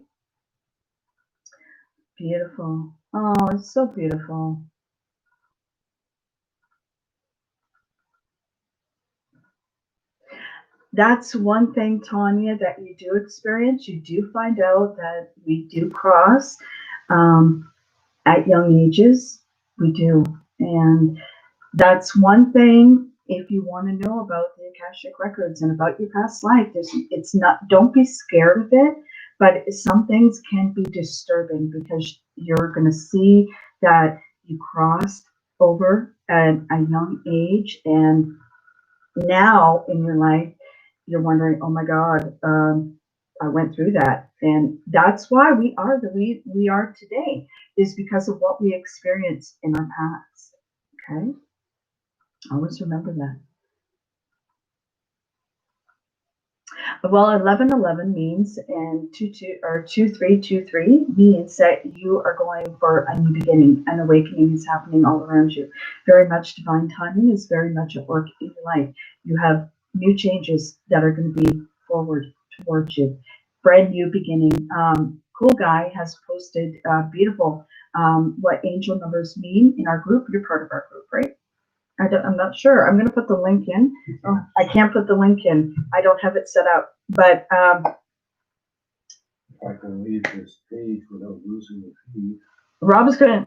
Beautiful. Oh, it's so beautiful. That's one thing, Tanya, that you do experience. You do find out that we do cross at young ages. We do. And that's one thing, if you want to know about the Akashic Records and about your past life, it's not, don't be scared of it, but some things can be disturbing, because you're going to see that you crossed over at a young age, and now in your life, you're wondering, oh my God, I went through that. And that's why we are the way we are today, is because of what we experienced in our past. Okay? Always remember that. Well, 1111 means, and 2323 means that you are going for a new beginning. An awakening is happening all around you. Very much divine timing is very much at work in your life. You have new changes that are going to be forward towards you. Brand new beginning. Cool Guy has posted beautiful what angel numbers mean in our group. You're part of our group, right? I'm not sure. I'm going to put the link in. Oh, I can't put the link in. I don't have it set up. But if I can leave this page without losing the feed. Rob is going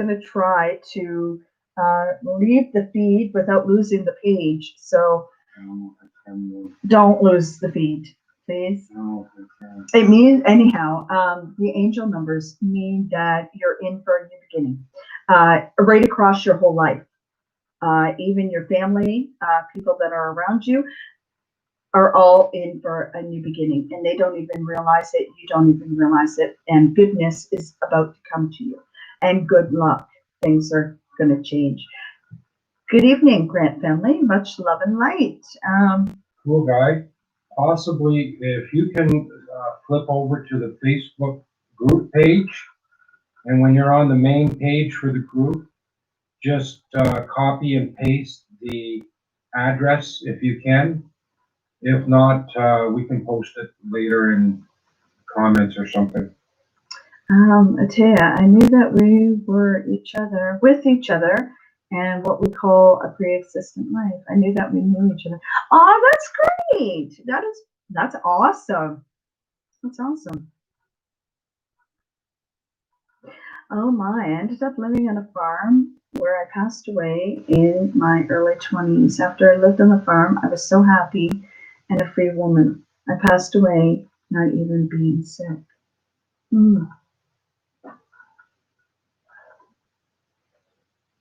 to try to leave the feed without losing the page. So don't lose the feed, please. No, it means, anyhow, the angel numbers mean that you're in for a new beginning. Right across your whole life. Even your family, people that are around you, are all in for a new beginning, and they don't even realize it. You don't even realize it. And goodness is about to come to you, and good luck. Things are going to change. Good evening, Grant family. Much love and light. Cool Guy. Possibly, if you can flip over to the Facebook group page, and when you're on the main page for the group, just copy and paste the address if you can. If not, we can post it later in comments or something. Atea, I knew that we were with each other, and what we call a pre-existent life. I knew that we knew each other. Oh, that's great. That's awesome. That's awesome. Oh my, I ended up living on a farm where I passed away in my early 20s. After I lived on the farm, I was so happy and a free woman. I passed away not even being sick.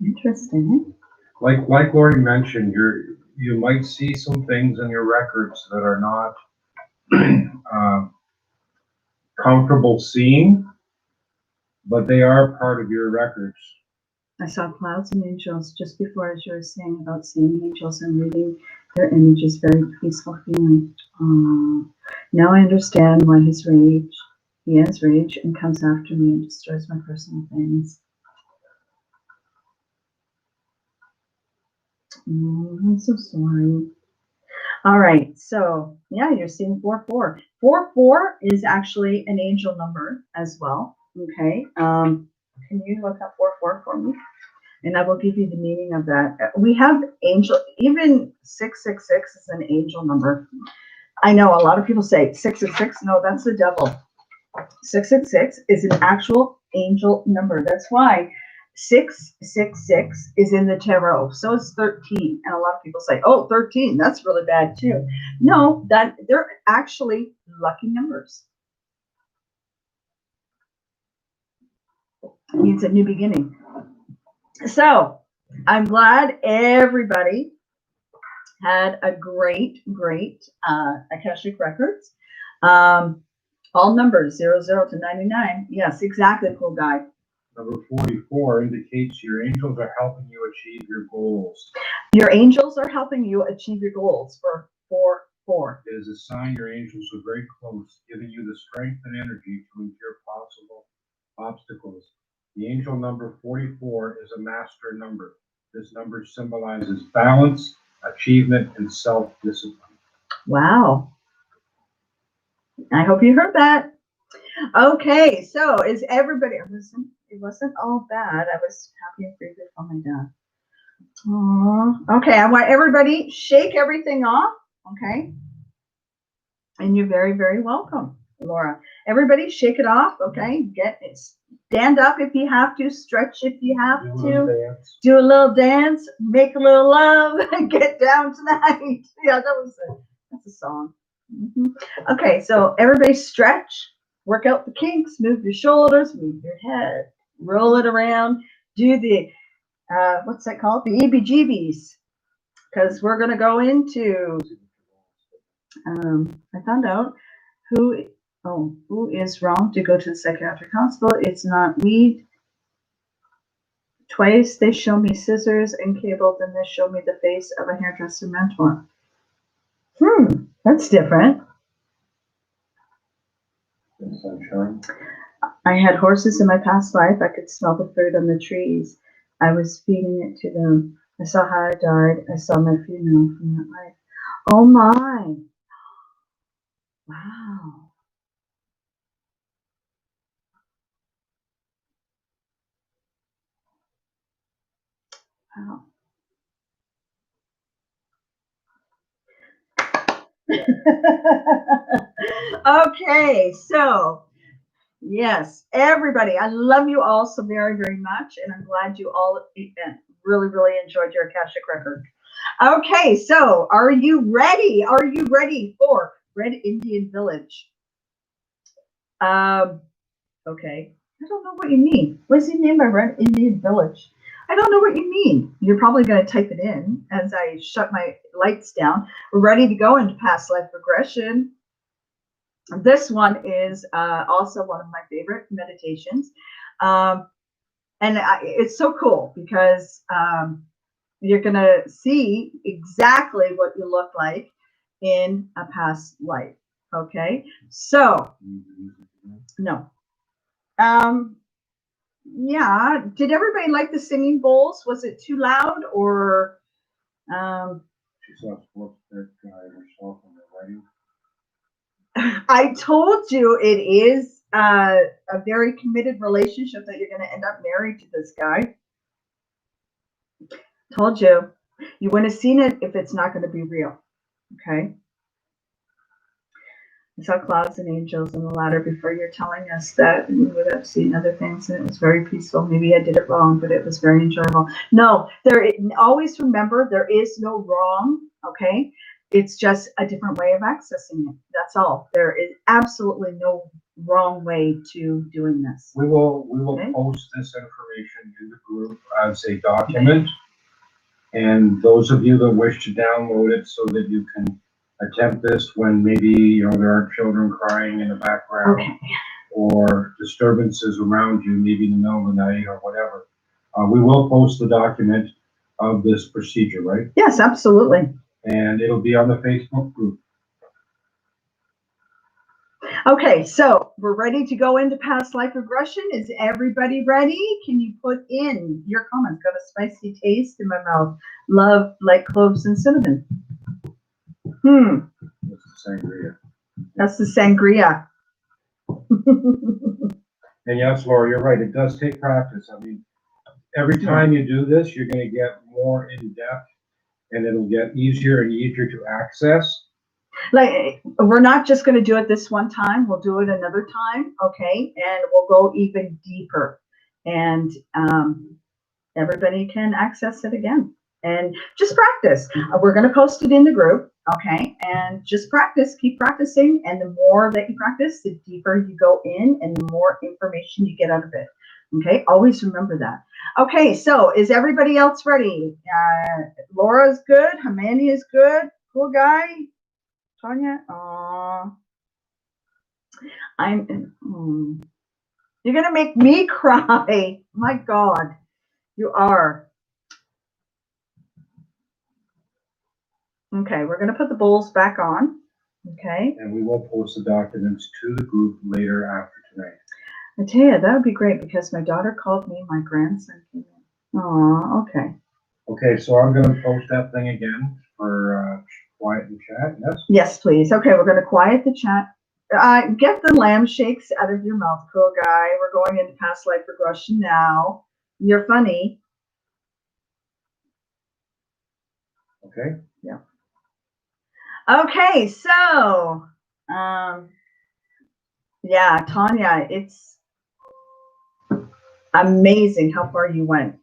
Interesting. Like Lori mentioned, you might see some things in your records that are not comfortable seeing, but they are part of your records. I saw clouds and angels just before, as you were saying about seeing angels and reading their images, very peaceful feeling. Now I understand why he has rage and comes after me and destroys my personal things. I'm so sorry. All right, so yeah, you're seeing 4-4. 4-4 is actually an angel number as well. Okay, can you look up 4-4 for me? And I will give you the meaning of that. We have angel, even 666 is an angel number. I know a lot of people say 666. No, that's the devil. 666 is an actual angel number. That's why 666 is in the tarot. So is 13. And a lot of people say, oh, 13, that's really bad too. No, that they're actually lucky numbers. It means a new beginning. So I'm glad everybody had a great Akashic Records. All numbers 00 to 99. Yes, exactly, cool guy. Number 44 indicates your angels are helping you achieve your goals. Your angels are helping you achieve your goals for 4-4. It is a sign your angels are very close, giving you the strength and energy to endure possible obstacles. The angel number 44 is a master number. This number symbolizes balance, achievement, and self-discipline. Wow. I hope you heard that. Okay, so is everybody, it wasn't all bad. I was happy and free before my dad. Aww. Okay, I want everybody shake everything off. Okay. And you're very, very welcome, Laura. Everybody shake it off. Okay. Stand up if you have to, stretch if you have to, do a little dance, make a little love, and get down tonight. Yeah, that's a song. Okay, so everybody stretch, work out the kinks, move your shoulders, move your head, roll it around, do the what's that called? The EBGBs, because we're gonna go into. I found out who is wrong to go to the psychiatric hospital. It's not weed. Twice they show me scissors and cable, then they show me the face of a hairdresser mentor. That's different. Sunshine. I had horses in my past life. I could smell the fruit on the trees. I was feeding it to them. I saw how I died. I saw my funeral from that life. Oh my. Wow. Wow. Okay, so yes, everybody, I love you all so very, very much, and I'm glad you all really, really enjoyed your Akashic Record. Okay, so are you ready? Are you ready for Red Indian Village? Okay, I don't know what you mean. What does he mean by Red Indian Village? I don't know what you mean. You're probably going to type it in as I shut my lights down. We're ready to go into past life regression. This one is also one of my favorite meditations. It's so cool because you're going to see exactly what you look like in a past life. Okay, so no. Yeah, did everybody like the singing bowls? Was it too loud or She saw a sports tech guy herself in the wedding. I told you it is a very committed relationship that you're going to end up married to this guy. Told you. You wouldn't have seen it if it's not going to be real. Okay. I saw clouds and angels in the ladder before you're telling us that we would have seen other things, and it was very peaceful. Maybe I did it wrong, but it was very enjoyable. No, always remember there is no wrong, okay? It's just a different way of accessing it. That's all. There is absolutely no wrong way to doing this. We will Okay. post this information in the group as a document. And those of you that wish to download it so that you can attempt this when maybe there are children crying in the background, okay, or disturbances around you, maybe in the middle of the night or whatever. We will post the document of this procedure, right? Yes, absolutely. And it'll be on the Facebook group. Okay, so we're ready to go into past life regression. Is everybody ready? Can you put in your comments? Got a spicy taste in my mouth. Love like cloves and cinnamon. That's the sangria. That's the sangria. And yes, Laura, you're right. It does take practice. I mean, every time you do this, you're going to get more in depth, and it'll get easier and easier to access. Like, we're not just going to do it this one time. We'll do it another time, okay? And we'll go even deeper. And everybody can access it again. And just practice. We're going to post it in the group, okay? And just practice. Keep practicing. And the more that you practice, the deeper you go in and the more information you get out of it. Okay? Always remember that. Okay, so is everybody else ready? Laura's good. Hamani is good. Cool guy. Tanya? You're going to make me cry. My God. You are. Okay, we're going to put the bowls back on. Okay. And we will post the documents to the group later after tonight. I tell you, that would be great because my daughter called me, my grandson came in. Aw, okay. Okay, so I'm going to post that thing again for quiet the chat, yes? Yes, please. Okay, we're going to quiet the chat. Get the lamb shakes out of your mouth, cool guy. We're going into past life regression now. You're funny. Okay. Yeah. Okay, so, yeah, Tanya, it's amazing how far you went.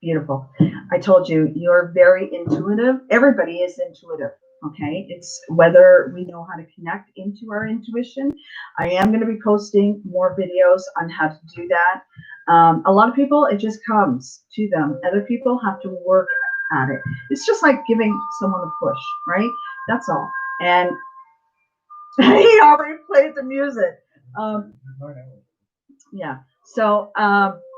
Beautiful. I told you, you're very intuitive. Everybody is intuitive, okay? It's whether we know how to connect into our intuition. I am going to be posting more videos on how to do that. A lot of people, it just comes to them. Other people have to work at it. It's just like giving someone a push, right? That's all. And he already played the music. Yeah. So,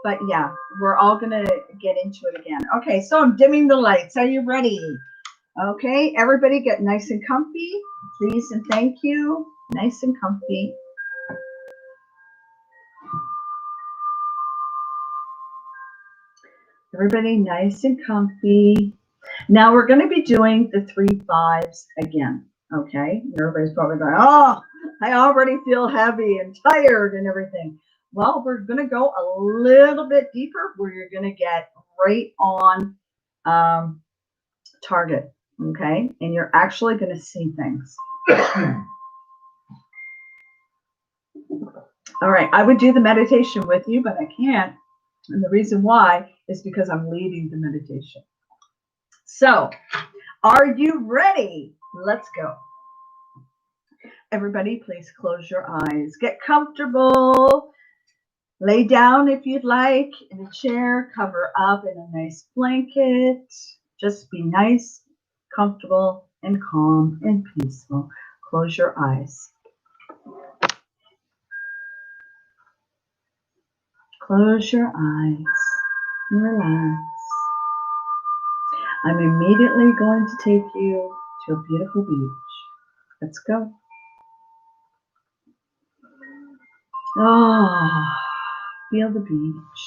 but yeah, we're all going to get into it again. Okay, so I'm dimming the lights. Are you ready? Okay, everybody get nice and comfy, please and thank you. Nice and comfy. Everybody nice and comfy. Now we're going to be doing the 3 5s again. Okay, everybody's probably going, oh, I already feel heavy and tired and everything. Well, we're going to go a little bit deeper where you're going to get right on target. Okay, and you're actually going to see things. All right, I would do the meditation with you, but I can't. And the reason why is because I'm leading the meditation. So, are you ready? Let's go. Everybody, please close your eyes. Get comfortable. Lay down if you'd like in a chair. Cover up in a nice blanket. Just be nice, comfortable, and calm and peaceful. Close your eyes. Close your eyes. Relax. I'm immediately going to take you to a beautiful beach. Let's go. Oh, feel the beach.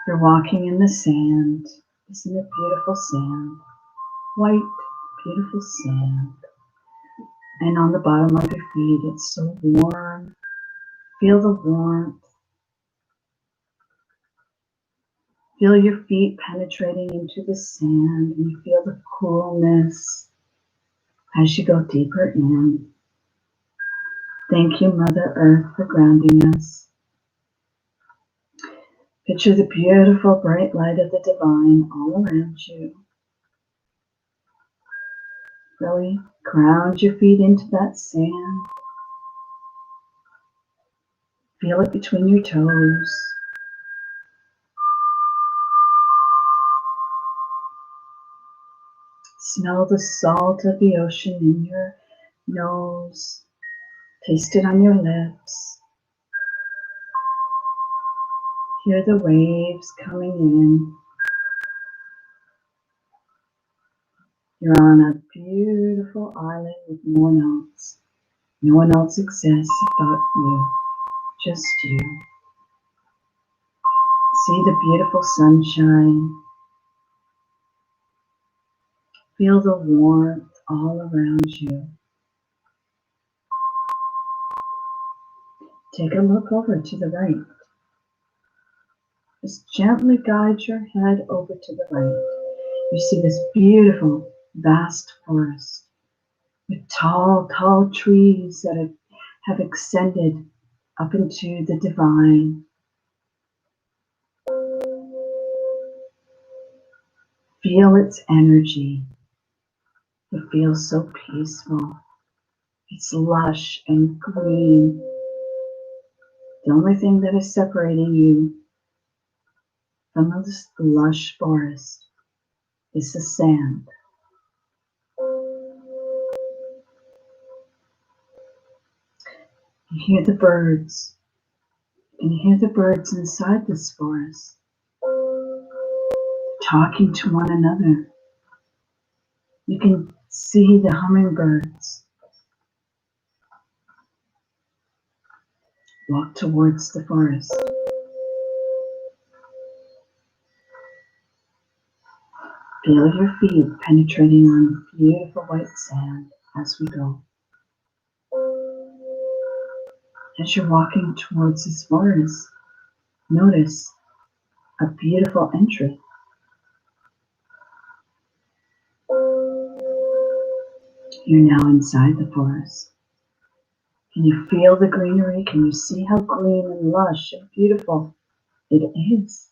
You're walking in the sand. Isn't it beautiful sand? White, beautiful sand. And on the bottom of your feet, it's so warm. Feel the warmth. Feel your feet penetrating into the sand, and you feel the coolness as you go deeper in. Thank you, Mother Earth, for grounding us. Picture the beautiful bright light of the divine all around you. Really ground your feet into that sand. Feel it between your toes. Smell the salt of the ocean in your nose. Taste it on your lips. Hear the waves coming in. You're on a beautiful island with no one else. No one else exists but you. Just you. See the beautiful sunshine. Feel the warmth all around you. Take a look over to the right. Just gently guide your head over to the right. You see this beautiful, vast forest with tall, tall trees that have extended up into the divine. Feel its energy. It feels so peaceful. It's lush and green. The only thing that is separating you from this lush forest is the sand. You hear the birds. You can hear the birds inside this forest talking to one another. You can see the hummingbirds walk towards the forest. Feel your feet penetrating on beautiful white sand as we go. As you're walking towards this forest, notice a beautiful entry. You're now inside the forest. Can you feel the greenery? Can you see how green and lush and beautiful it is?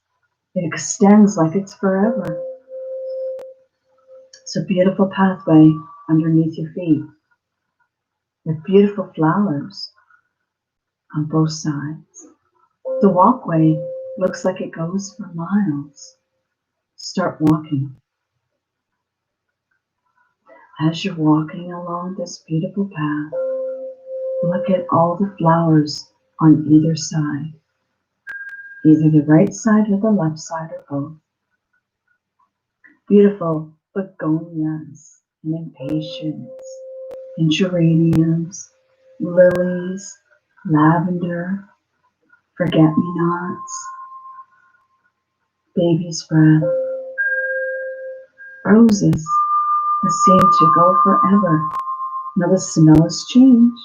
It extends like it's forever. It's a beautiful pathway underneath your feet with beautiful flowers on both sides. The walkway looks like it goes for miles. Start walking. As you're walking along this beautiful path, look at all the flowers on either side, either the right side or the left side or both. Beautiful begonias and impatiens and geraniums, lilies, lavender, forget-me-nots, baby's breath, roses that seem to go forever. Now the smell has changed.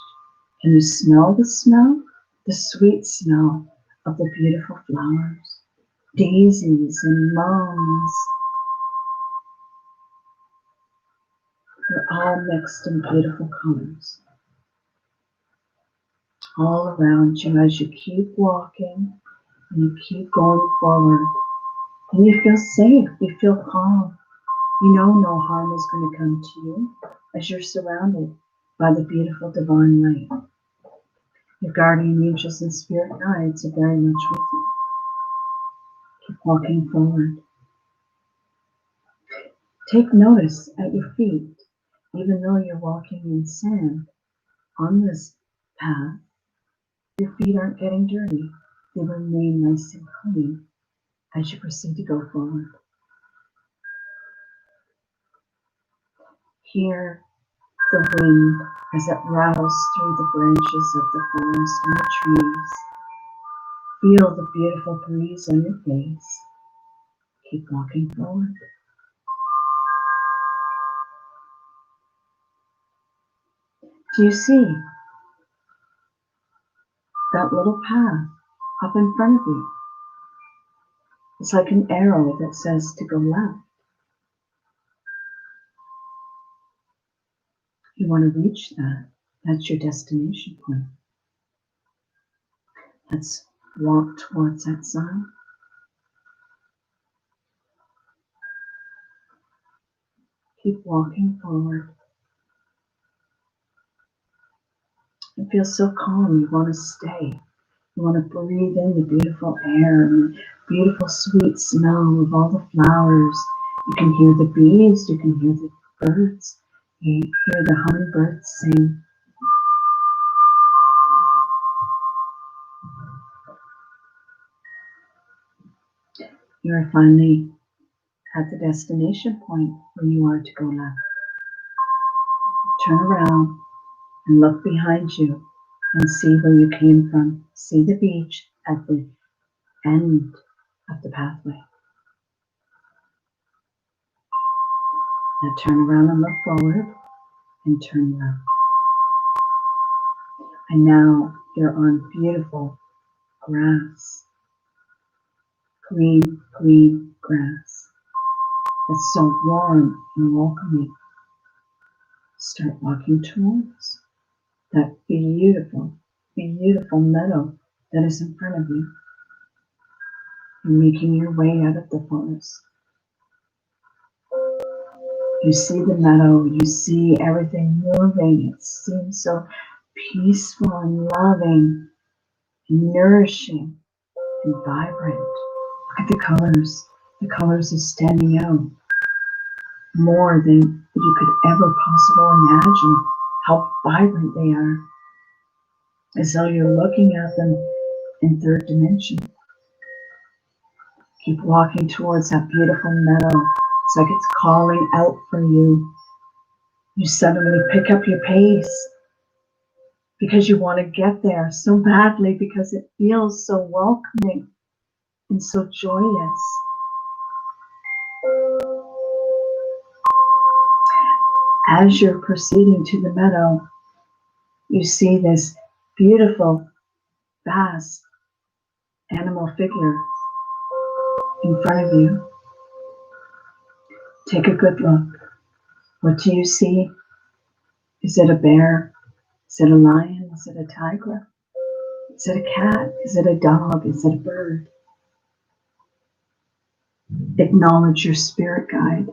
Can you smell the smell? The sweet smell of the beautiful flowers, daisies and mums. They're all mixed in beautiful colors. All around you as you keep walking and you keep going forward. And you feel safe, you feel calm. You know no harm is going to come to you as you're surrounded by the beautiful divine light. Your guardian angels and spirit guides are very much with you. Keep walking forward. Take notice at your feet. Even though you're walking in sand on this path, your feet aren't getting dirty. They remain nice and clean as you proceed to go forward. Hear the wind as it rattles through the branches of the forest and the trees. Feel the beautiful breeze on your face. Keep walking forward. Do you see that little path up in front of you? It's like an arrow that says to go left. You want to reach that. That's your destination point. Let's walk towards that sign. Keep walking forward. It feels so calm. You want to stay. You want to breathe in the beautiful air and the beautiful sweet smell of all the flowers. You can hear the bees. You can hear the birds. You hear the hummingbirds sing. You are finally at the destination point where you are to go left. Turn around and look behind you and see where you came from. See the beach at the end of the pathway. Now turn around and look forward and turn left. And now you're on beautiful grass. Green, green grass. That's so warm and welcoming. Start walking towards that beautiful, beautiful meadow that is in front of you. You're making your way out of the forest. You see the meadow, you see everything moving. It seems so peaceful and loving and nourishing and vibrant. Look at the colors. The colors are standing out more than you could ever possibly imagine how vibrant they are. As though you're looking at them in third dimension. Keep walking towards that beautiful meadow. It's like it's calling out for you. You suddenly pick up your pace because you want to get there so badly because it feels so welcoming and so joyous. As you're proceeding to the meadow, you see this beautiful, vast animal figure in front of you. Take a good look. What do you see? Is it a bear? Is it a lion? Is it a tiger? Is it a cat? Is it a dog? Is it a bird? Acknowledge your spirit guide,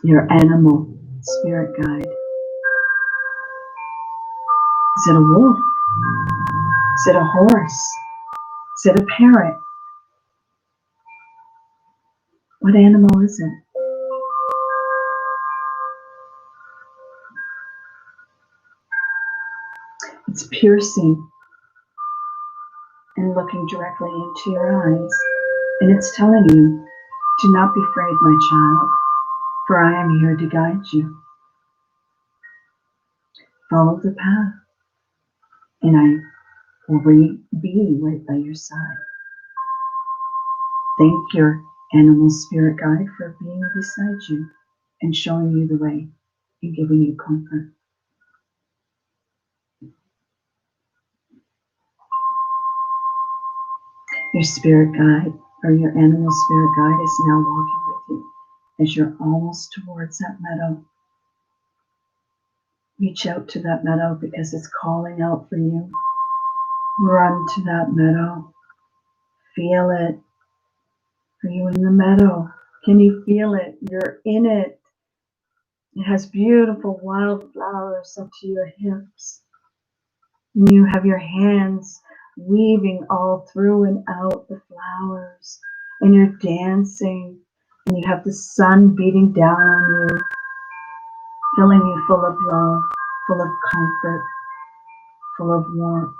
your animal spirit guide. Is it a wolf? Is it a horse? Is it a parrot? What animal is it? It's piercing and looking directly into your eyes, and it's telling you, do not be afraid, my child, for I am here to guide you. Follow the path, and I will be right by your side. Thank your animal spirit guide for being beside you and showing you the way and giving you comfort. Your spirit guide or your animal spirit guide is now walking with you as you're almost towards that meadow. Reach out to that meadow because it's calling out for you. Run to that meadow. Feel it. Are you in the meadow? Can you feel it? You're in it. It has beautiful wildflowers up to your hips. And you have your hands weaving all through and out the flowers. And you're dancing. And you have the sun beating down on you, filling you full of love, full of comfort, full of warmth.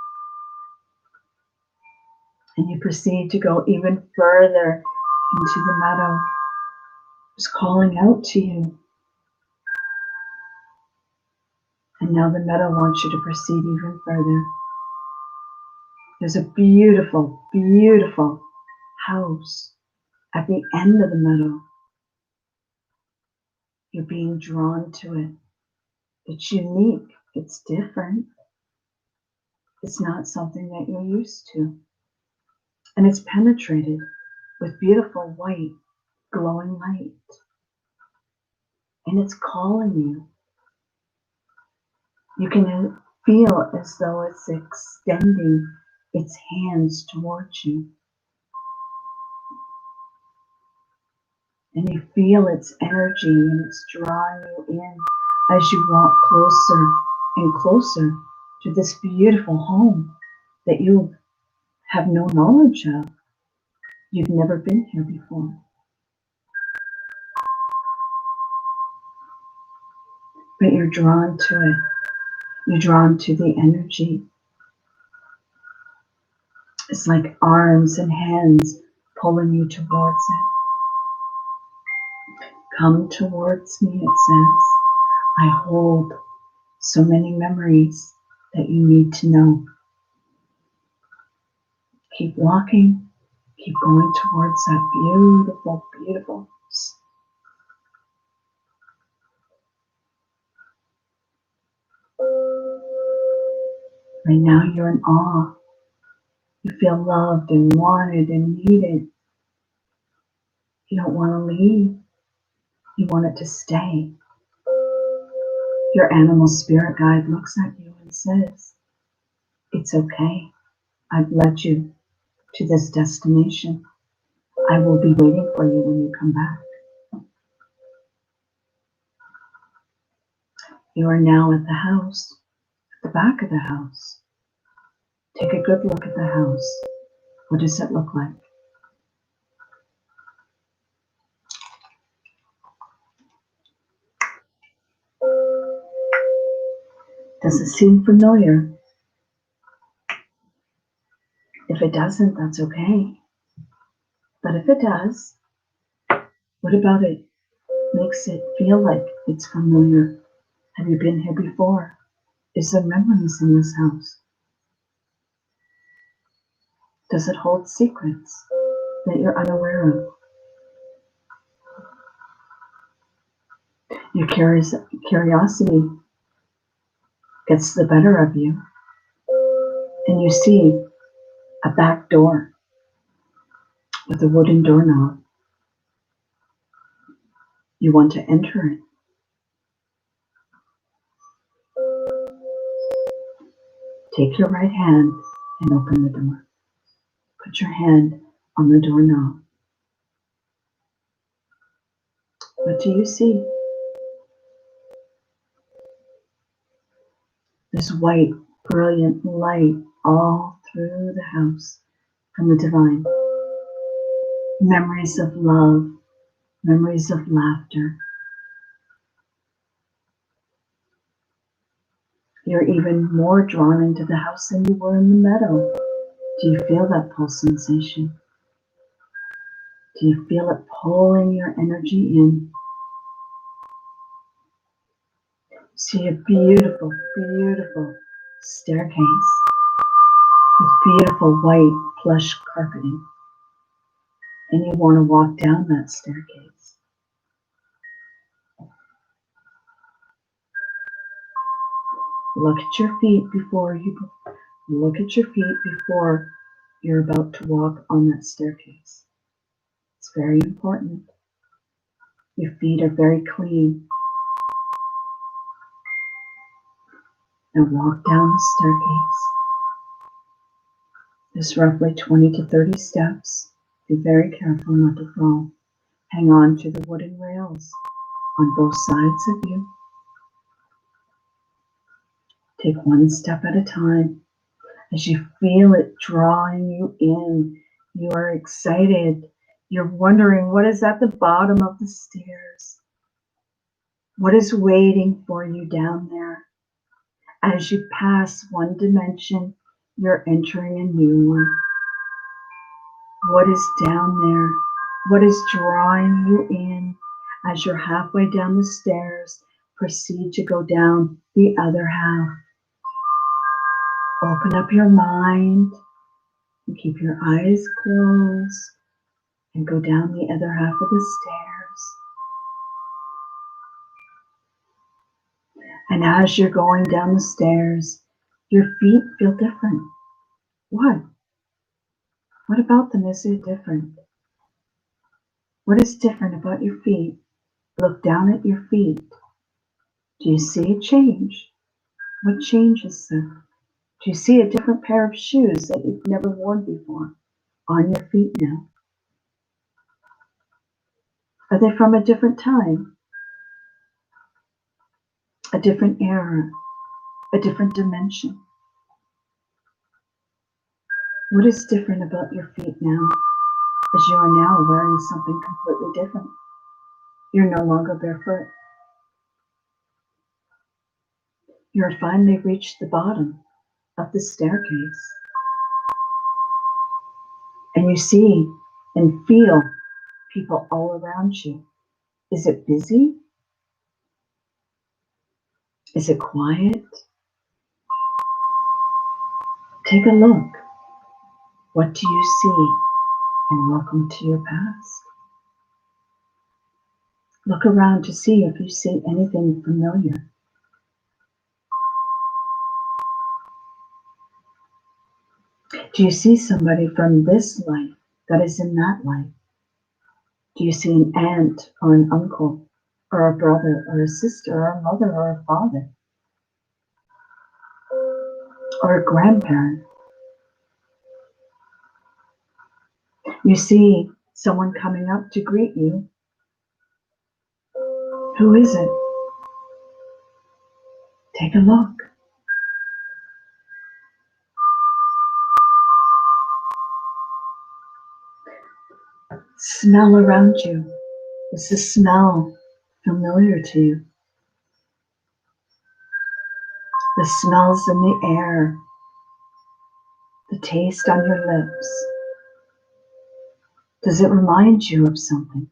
And you proceed to go even further into the meadow. It's calling out to you. And now the meadow wants you to proceed even further. There's a beautiful, beautiful house At the end of the meadow, you're being drawn to it. It's unique. It's different. It's not something that you're used to. And it's penetrated with beautiful white, glowing light. And it's calling you. You can feel as though it's extending its hands towards you. And you feel its energy and it's drawing you in as you walk closer and closer to this beautiful home that you have no knowledge of. You've never been here before. But you're drawn to it. You're drawn to the energy. It's like arms and hands pulling you towards it. Come towards me, it says. I hold so many memories that you need to know. Keep walking. Keep going towards that beautiful, beautiful house. Right now you're in awe. You feel loved and wanted and needed. You don't want to leave. You want it to stay. Your animal spirit guide looks at you and says, it's okay. I've led you to this destination. I will be waiting for you when you come back. You are now at the house, at the back of the house. Take a good look at the house. What does it look like? Does it seem familiar? If it doesn't, that's okay. But if it does, what about it makes it feel like it's familiar? Have you been here before? Is there memories in this house? Does it hold secrets that you're unaware of? Your curiosity gets the better of you, and you see a back door with a wooden doorknob. You want to enter it. Take your right hand and open the door. Put your hand on the doorknob. What do you see? This white, brilliant light all through the house from the divine. Memories of love, memories of laughter. You're even more drawn into the house than you were in the meadow. Do you feel that pull sensation? Do you feel it pulling your energy in? See a beautiful, beautiful staircase with beautiful white plush carpeting. And you want to walk down that staircase. Look at your feet before you're about to walk on that staircase. It's very important. Your feet are very clean. And walk down the staircase. There's roughly 20 to 30 steps. Be very careful not to fall. Hang on to the wooden rails on both sides of you. Take one step at a time. As you feel it drawing you in, you are excited. You're wondering what is at the bottom of the stairs. What is waiting for you down there? As you pass one dimension, you're entering a new one. What is down there? What is drawing you in? As you're halfway down the stairs, proceed to go down the other half. Open up your mind and keep your eyes closed and go down the other half of the stairs. And as you're going down the stairs, your feet feel different. What? What about them is it different? What is different about your feet? Look down at your feet. Do you see a change? What changes them? Do you see a different pair of shoes that you've never worn before on your feet now? Are they from a different time? A different era? A different dimension? What is different about your feet now, as you are now wearing something completely different? You're no longer barefoot. You have finally reached the bottom of the staircase. And you see and feel people all around you. Is it busy? Is it quiet? Take a look. What do you see? And welcome to your past. Look around to see if you see anything familiar. Do you see somebody from this life that is in that life? Do you see an aunt or an uncle or a brother or a sister or a mother or a father or a grandparent? You see someone coming up to greet you. Who is it? Take a look. Smell around you. Is the smell familiar to you? The smells in the air, the taste on your lips. Does it remind you of something?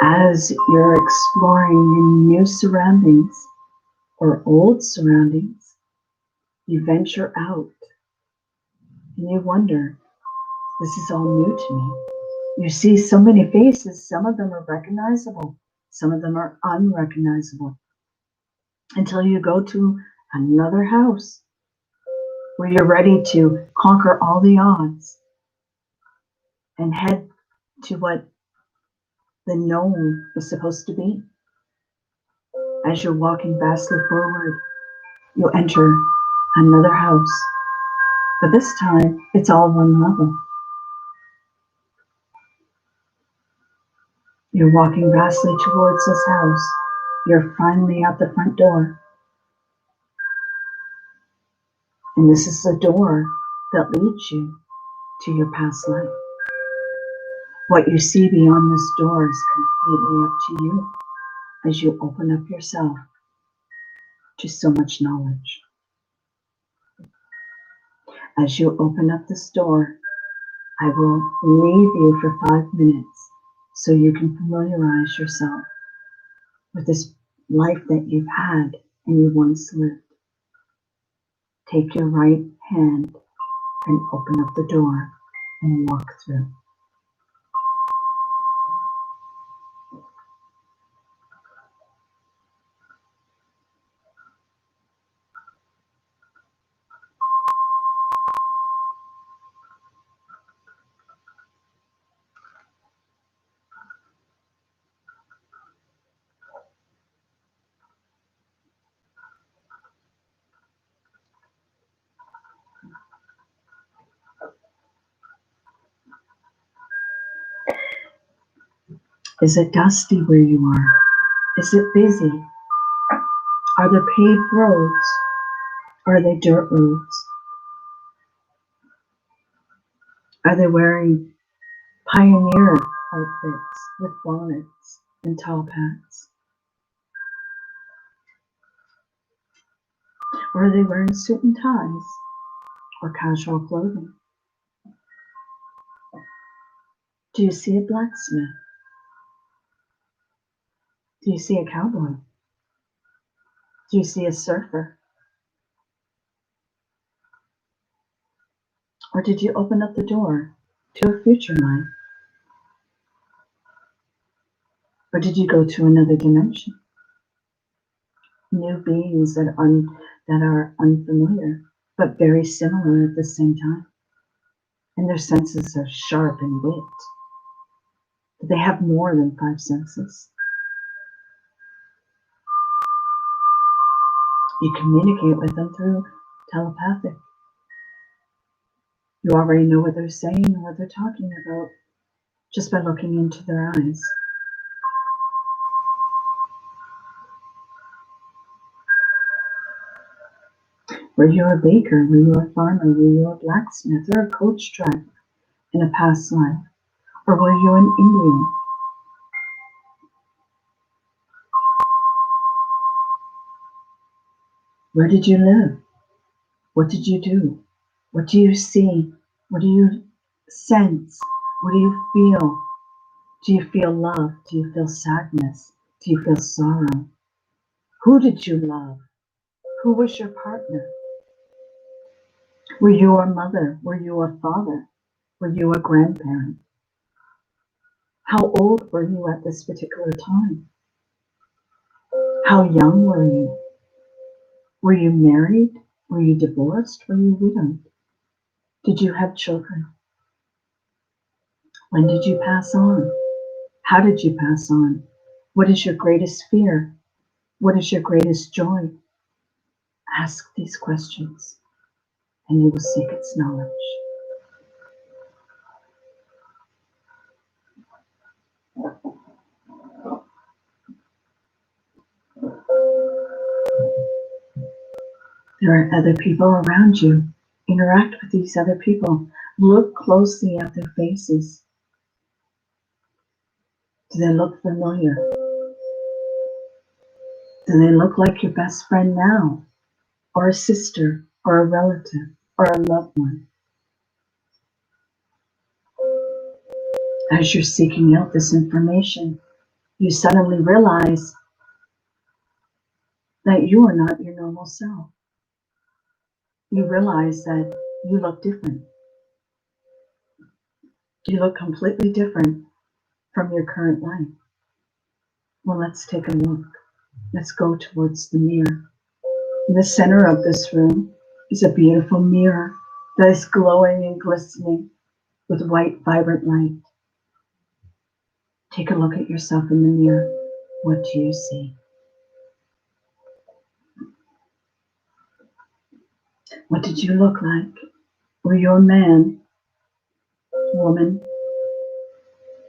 As you're exploring in new surroundings or old surroundings, you venture out and you wonder, this is all new to me. You see so many faces, some of them are recognizable, some of them are unrecognizable, until you go to another house where you're ready to conquer all the odds and head to what the known is supposed to be. As you're walking vastly forward, you enter another house, but this time it's all one level. You're walking vastly towards this house. You're finally at the front door. And this is the door that leads you to your past life. What you see beyond this door is completely up to you as you open up yourself to so much knowledge. As you open up this door, I will leave you for 5 minutes so you can familiarize yourself with this life that you've had and you once lived. Take your right hand and open up the door and walk through. Is it dusty where you are? Is it busy? Are there paved roads? Or are they dirt roads? Are they wearing pioneer outfits with bonnets and top hats? Or are they wearing suit and ties or casual clothing? Do you see a blacksmith? Do you see a cowboy? Do you see a surfer? did you open up the door to a future life? Or did you go to another dimension? New beings that are unfamiliar, but very similar at the same time. And their senses are sharp and wit. They have more than 5 senses. You communicate with them through telepathic. You already know what they're saying and what they're talking about just by looking into their eyes. Were you a baker? Were you a farmer? Were you a blacksmith or a coach driver in a past life? Or were you an Indian? Where did you live? What did you do? What do you see? What do you sense? What do you feel? Do you feel love? Do you feel sadness? Do you feel sorrow? Who did you love? Who was your partner? Were you a mother? Were you a father? Were you a grandparent? How old were you at this particular time? How young were you? Were you married? Were you divorced? Were you widowed? Did you have children? When did you pass on? How did you pass on? What is your greatest fear? What is your greatest joy? Ask these questions and you will seek its knowledge. There are other people around you. Interact with these other people. Look closely at their faces. Do they look familiar? Do they look like your best friend now? Or a sister? Or a relative? Or a loved one? As you're seeking out this information, you suddenly realize that you are not your normal self. You realize that you look different. You look completely different from your current life. Well, let's take a look. Let's go towards the mirror. In the center of this room is a beautiful mirror that is glowing and glistening with white, vibrant light. Take a look at yourself in the mirror. What do you see? What did you look like? Were you a man, woman,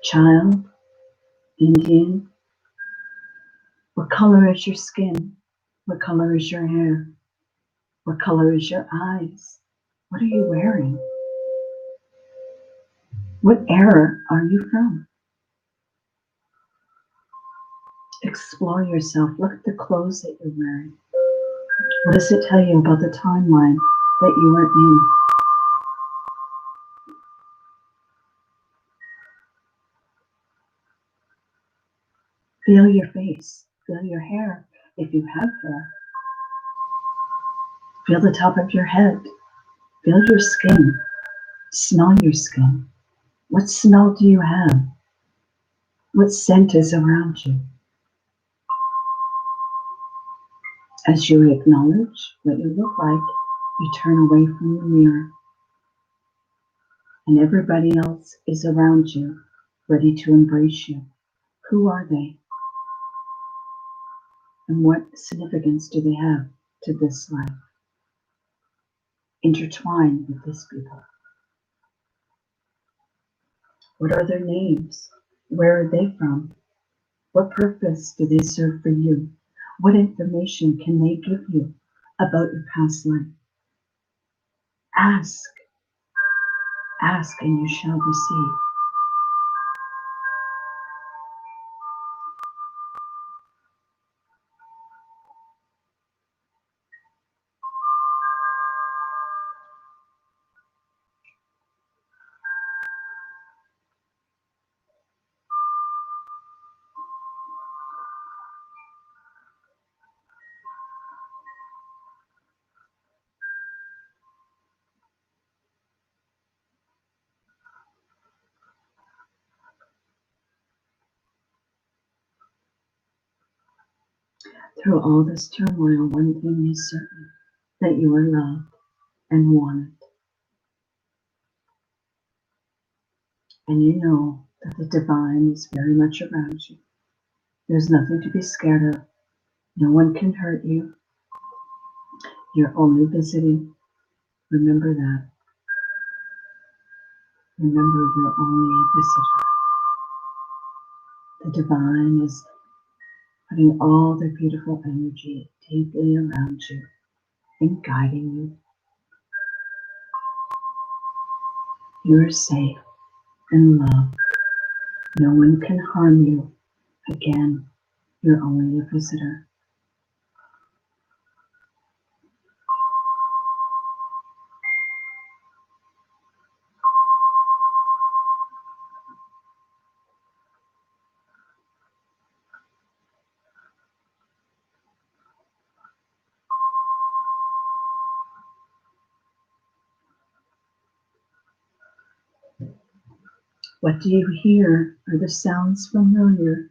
child, Indian? What color is your skin? What color is your hair? What color is your eyes? What are you wearing? What era are you from? Explore yourself. Look at the clothes that you're wearing. What does it tell you about the timeline that you are in? Feel your face. Feel your hair if you have hair. Feel the top of your head. Feel your skin. Smell your skin. What smell do you have? What scent is around you? As you acknowledge what you look like, you turn away from the mirror. And everybody else is around you, ready to embrace you. Who are they? And what significance do they have to this life? Intertwine with these people. What are their names? Where are they from? What purpose do they serve for you? What information can they give you about your past life? Ask. Ask and you shall receive. Through all this turmoil, one thing is certain, that you are loved and wanted. And you know that the divine is very much around you. There's nothing to be scared of. No one can hurt you. You're only visiting. Remember that. Remember, you're only a visitor. The divine is putting all their beautiful energy deeply around you and guiding you. You are safe and loved. No one can harm you. Again, you're only a visitor. What do you hear? Are the sounds familiar?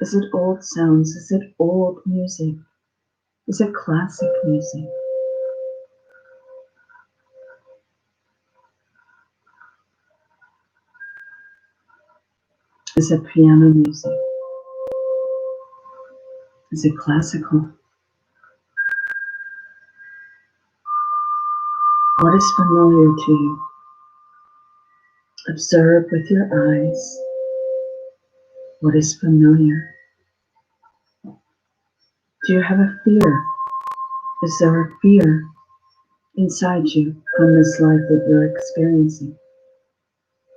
Is it old sounds? Is it old music? Is it classic music? Is it piano music? Is it classical? What is familiar to you? Observe with your eyes what is familiar. Do you have a fear? Is there a fear inside you from this life that you're experiencing?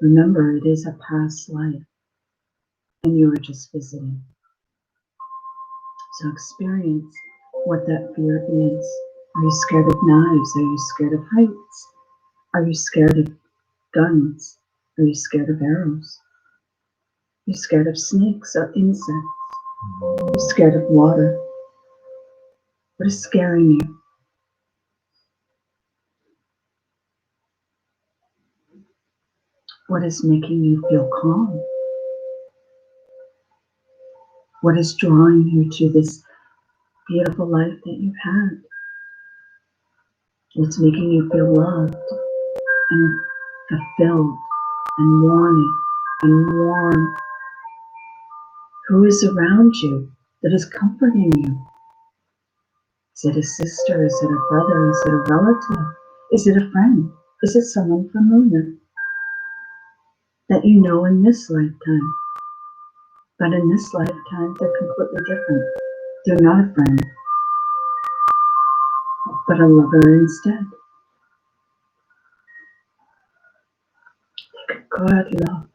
Remember, it is a past life and you are just visiting. So experience what that fear is. Are you scared of knives? Are you scared of heights? Are you scared of guns? Are you scared of arrows? Are you scared of snakes or insects? Are you scared of water? What is scaring you? What is making you feel calm? What is drawing you to this beautiful life that you've had? What's making you feel loved and fulfilled and wanted and warm? Who is around you that is comforting you? Is it a sister? Is it a brother? Is it a relative? Is it a friend? Is it someone familiar that you know in this lifetime? But in this lifetime, they're completely different. They're not a friend, but a lover instead. Take a good look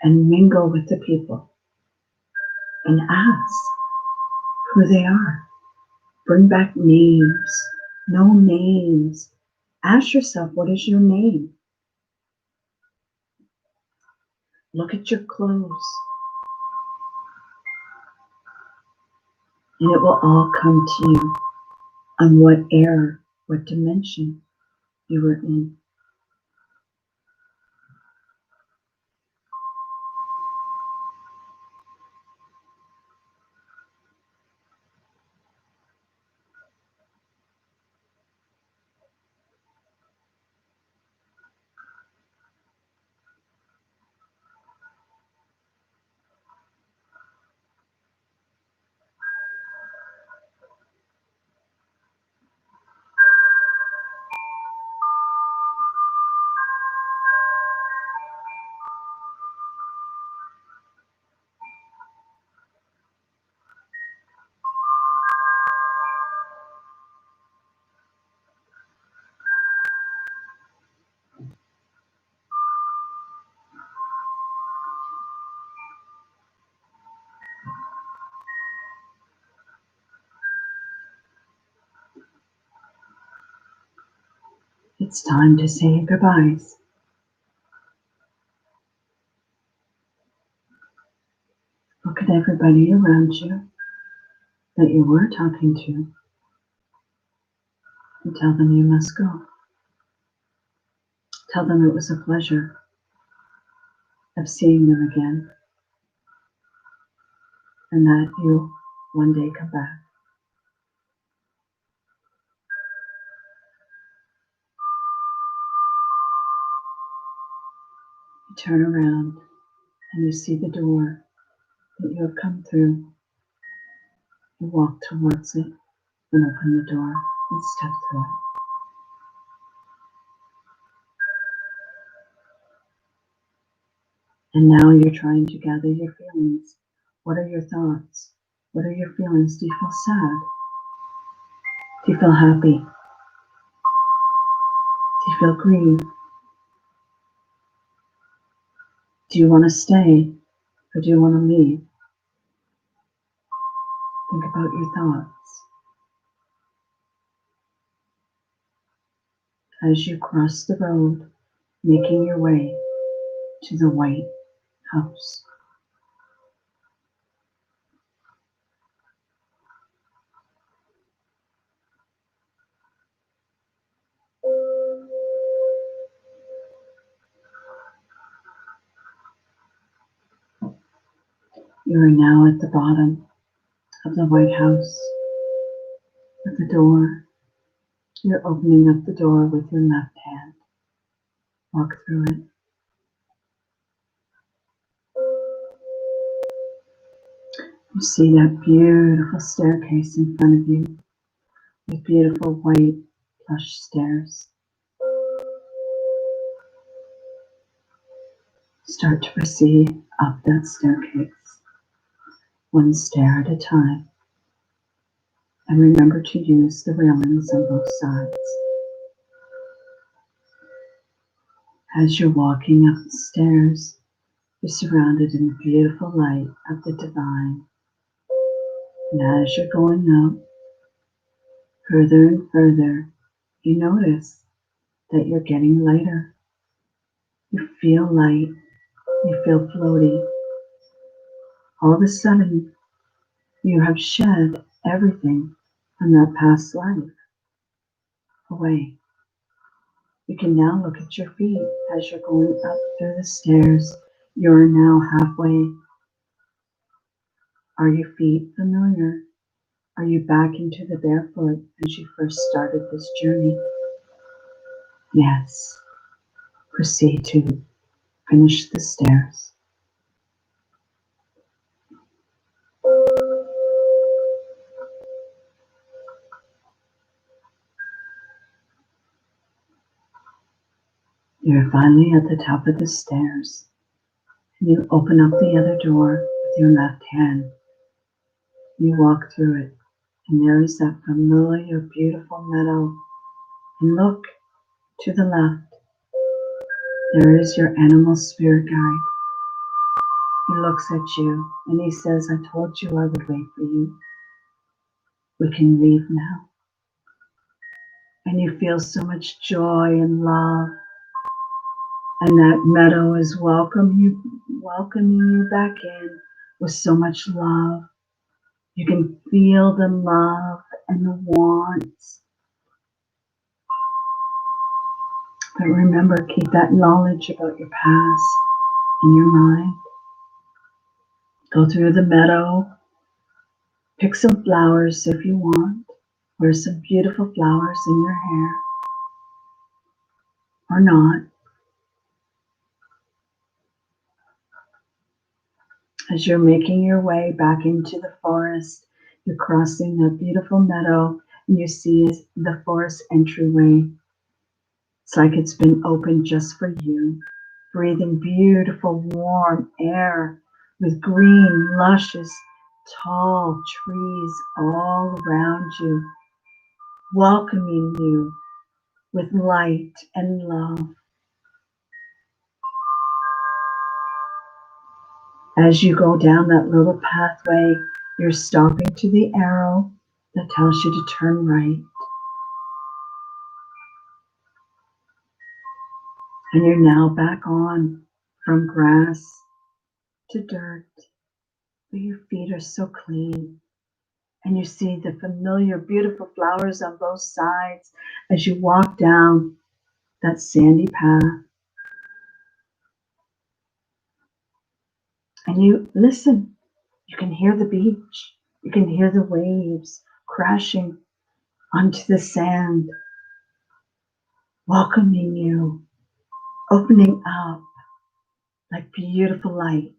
and mingle with the people and ask who they are. Bring back names. No names. Ask yourself, what is your name? Look at your clothes. And it will all come to you on what era, what dimension you were in. It's time to say your goodbyes. Look at everybody around you that you were talking to and tell them you must go. Tell them it was a pleasure of seeing them again and that you one day come back. You turn around and you see the door that you have come through. You walk towards it and open the door and step through it. And now you're trying to gather your feelings. What are your thoughts? What are your feelings? Do you feel sad? Do you feel happy? Do you feel grieved? Do you want to stay or do you want to leave? Think about your thoughts. As you cross the road, making your way to the white house. You are now at the bottom of the White House. At the door, you're opening up the door with your left hand. Walk through it. You see that beautiful staircase in front of you with beautiful white plush stairs. Start to proceed up that staircase, one stair at a time. And remember to use the railings on both sides. As you're walking up the stairs, you're surrounded in the beautiful light of the divine. And as you're going up, further and further, you notice that you're getting lighter. You feel light. You feel floaty. All of a sudden, you have shed everything from that past life away. You can now look at your feet as you're going up through the stairs. You're now halfway. Are your feet familiar? Are you back into the barefoot as you first started this journey? Yes. Proceed to finish the stairs. You're finally at the top of the stairs, and you open up the other door with your left hand. You walk through it, and there is that familiar, beautiful meadow. And look to the left. There is your animal spirit guide. He looks at you, and he says, I told you I would wait for you. We can leave now. And you feel so much joy and love. And that meadow is welcoming you back in with so much love. You can feel the love and the warmth. But remember, keep that knowledge about your past in your mind. Go through the meadow. Pick some flowers if you want. Wear some beautiful flowers in your hair. Or not. As you're making your way back into the forest, you're crossing that beautiful meadow and you see the forest entryway. It's like it's been opened just for you, breathing beautiful warm air with green, luscious, tall trees all around you, welcoming you with light and love. As you go down that little pathway, you're stopping to the arrow that tells you to turn right. And you're now back on from grass to dirt, but your feet are so clean. And you see the familiar, beautiful flowers on both sides as you walk down that sandy path. And you listen. You can hear the beach. You can hear the waves crashing onto the sand, welcoming you, opening up like beautiful light.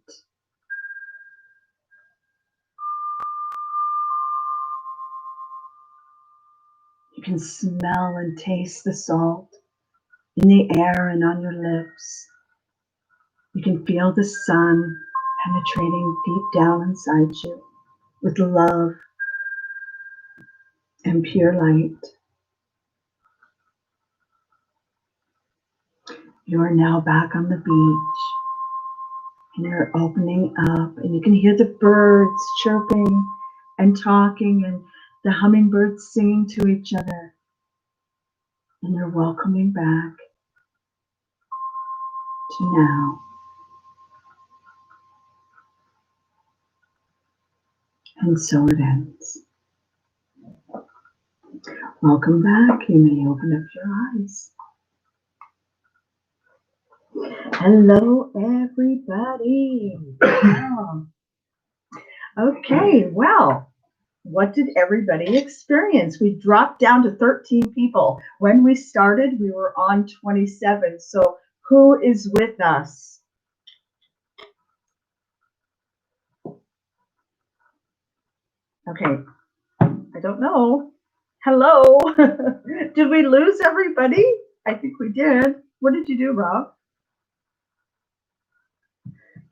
You can smell and taste the salt in the air and on your lips. You can feel the sun penetrating deep down inside you with love and pure light. You are now back on the beach and you're opening up, and you can hear the birds chirping and talking and the hummingbirds singing to each other. And you're welcoming back to now. And so it ends. Welcome back. You may open up your eyes. Hello, everybody. Okay, well, what did everybody experience? We dropped down to 13 people. When we started, we were on 27. So who is with us? Okay, I don't know. Hello. Did we lose everybody? I think we did. What did you do, Rob?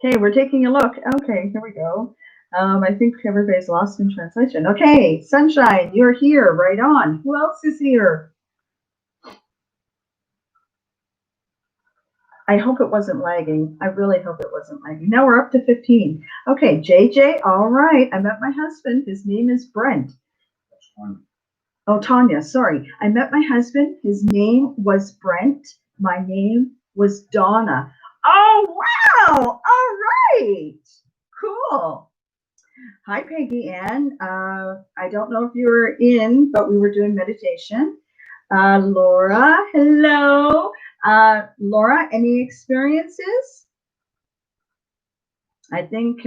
Okay, we're taking a look. Okay, here we go. I think everybody's lost in translation. Okay, Sunshine, you're here. Right on. Who else is here? I hope it wasn't lagging. I really hope it wasn't lagging. Now we're up to 15. Okay, JJ, all right. I met my husband. His name is Brent. Oh, Tanya, sorry. I met my husband. His name was Brent. My name was Donna. Oh, wow. All right. Cool. Hi, Peggy Ann. I don't know if you were in, but we were doing meditation. Laura, hello. Laura, any experiences? I think,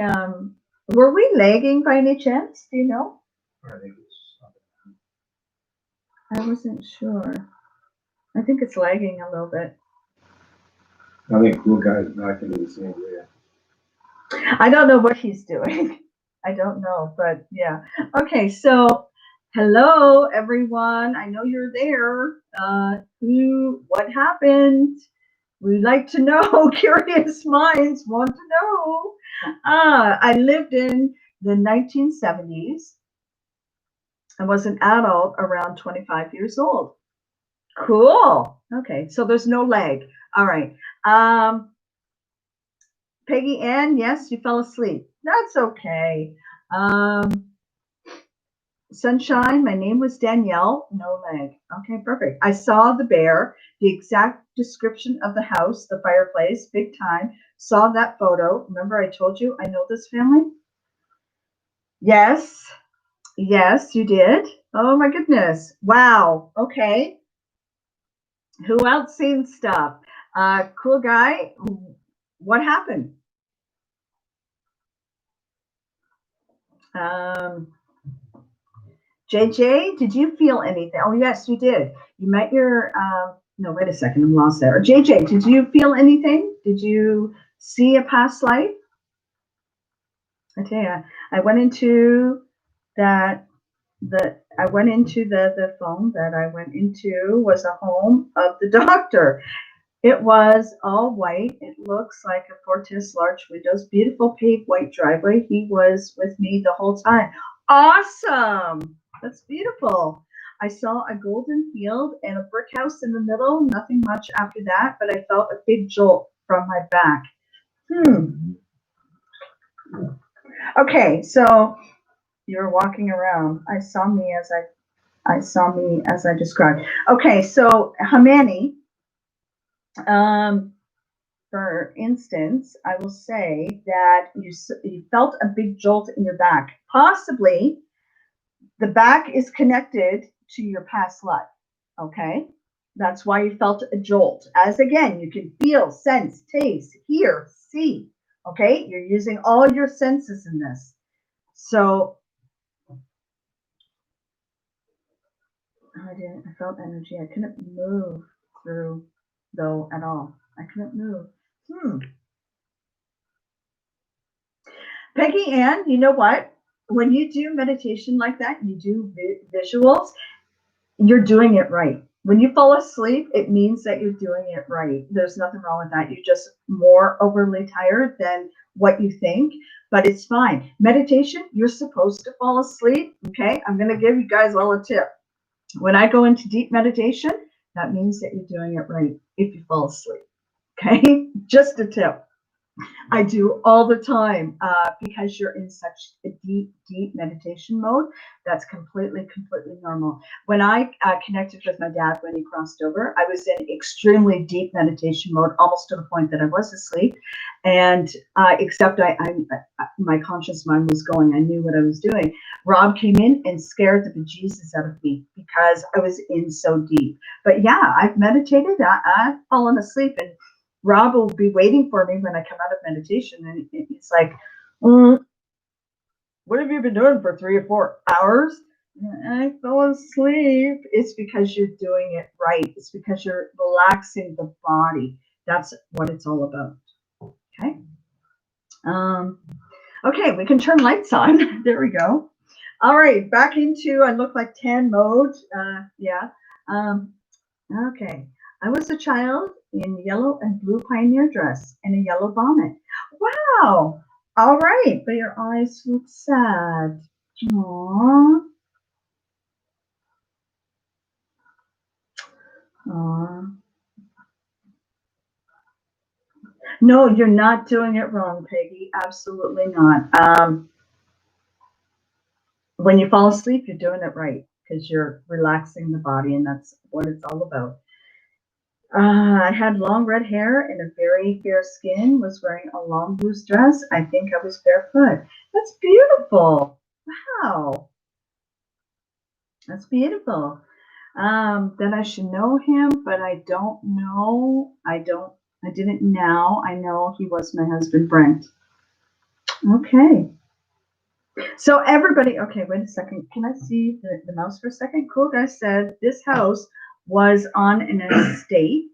were we lagging by any chance? Do you know? I think I wasn't sure. I think it's lagging a little bit. I think Cool Guy's not going to do the same way. I don't know what he's doing. I don't know, but yeah. Okay, so hello, everyone. I know you're there. What happened? We'd like to know. Curious minds want to know. I lived in the 1970s. I was an adult around 25 years old. Cool. Okay, so there's no lag. All right. Peggy Ann, yes, you fell asleep. That's okay. Sunshine, my name was Danielle. No lag. Okay, perfect. I saw the bear, the exact description of the house, the fireplace, big time. Saw that photo. Remember I told you I know this family? Yes. Yes, you did. Oh my goodness. Wow. Okay. Who else seen stuff? Cool Guy. What happened? JJ, did you feel anything? Oh, yes, you did. You met your, no, wait a second, I'm lost there. JJ, did you feel anything? Did you see a past life? I tell you, I went into that, the phone that I went into was a home of the doctor. It was all white. It looks like a Fortis large windows, beautiful paved white driveway. He was with me the whole time. Awesome. That's beautiful. I saw a golden field and a brick house in the middle. Nothing much after that, but I felt a big jolt from my back. Okay, so you're walking around. I saw me as I described. Okay, so Hamani, for instance, I will say that you felt a big jolt in your back. Possibly the back is connected to your past life. Okay, that's why you felt a jolt. As again, you can feel, sense, taste, hear, see. Okay, you're using all your senses in this. So I felt energy. I couldn't move through though at all. I couldn't move. Peggy Ann, you know what? When you do meditation like that, you do visuals, you're doing it right. When you fall asleep, it means that you're doing it right. There's nothing wrong with that. You're just more overly tired than what you think, but it's fine. Meditation, you're supposed to fall asleep. Okay. I'm going to give you guys all a tip. When I go into deep meditation, that means that you're doing it right if you fall asleep. Okay. Just a tip. I do all the time because you're in such a deep meditation mode. That's completely normal. When I connected with my dad when he crossed over, I was in extremely deep meditation mode, almost to the point that I was asleep. And except my conscious mind was going. I knew what I was doing. Rob came in and scared the bejesus out of me because I was in so deep. But yeah, I've meditated. I've fallen asleep, and Rob will be waiting for me when I come out of meditation, and he's like, what have you been doing for 3 or 4 hours? I fell asleep. It's because you're doing it right. It's because you're relaxing the body. That's what it's all about. Okay. Okay, we can turn lights on. There we go. All right, back into, I look like 10 mode. Yeah. Okay. I was a child in yellow and blue pioneer dress and a yellow bonnet. Wow. All right, but your eyes look sad. Aww. Aww. No, you're not doing it wrong, Peggy. Absolutely not. When you fall asleep, you're doing it right because you're relaxing the body, and that's what it's all about. I had long red hair and a very fair skin, was wearing a long loose dress. I think I was barefoot. That's beautiful. Wow. That's beautiful. Then I should know him, but I don't know. I didn't now. I know he was my husband, Brent. Okay. So everybody, okay, wait a second. Can I see the mouse for a second? Cool guy said this house was on an estate.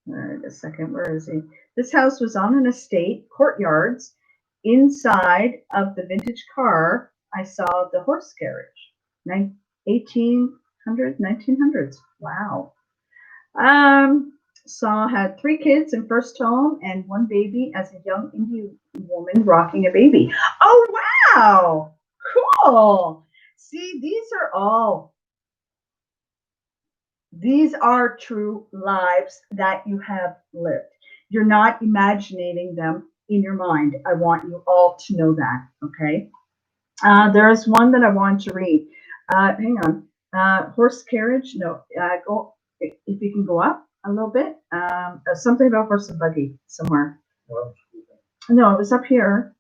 Wait a second, where is he? This house was on an estate, courtyards. Inside of the vintage car, I saw the horse carriage. 1900s. Wow. Had 3 kids in first home and 1 baby as a young Indian woman rocking a baby. Oh, wow. Cool. See, these are true lives that you have lived. You're not imagining them in your mind. I want you all to know that, okay? There is one that I want to read. Hang on. Horse carriage. No, go if you can go up a little bit. Something about horse and buggy somewhere. No, it was up here.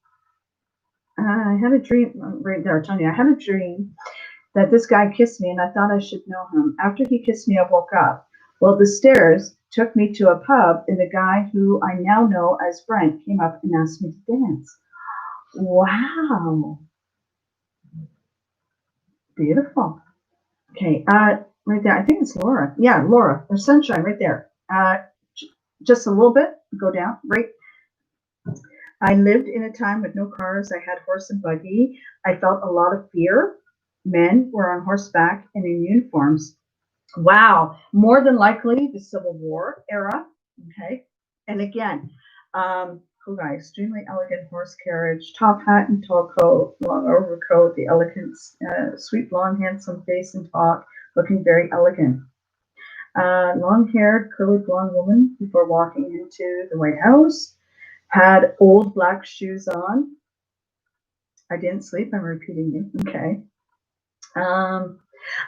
I had a dream right there, Tanya. I had a dream that this guy kissed me, and I thought I should know him. After he kissed me, I woke up. Well, the stairs took me to a pub, and the guy who I now know as Brent came up and asked me to dance. Wow. Beautiful. Okay, right there. I think it's Laura. Yeah, Laura. There's sunshine right there. Just a little bit. Go down. Right. I lived in a time with no cars. I had horse and buggy. I felt a lot of fear. Men were on horseback and in uniforms. Wow. More than likely the Civil War era. Okay. And again, cool guy, extremely elegant horse carriage, top hat and tall coat, long overcoat, the elegant, sweet blonde, handsome face and talk, looking very elegant. Long-haired, curly blonde woman before walking into the White House, had old black shoes on. I didn't sleep. I'm repeating it. Okay.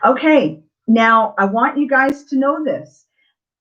Okay. Now I want you guys to know this.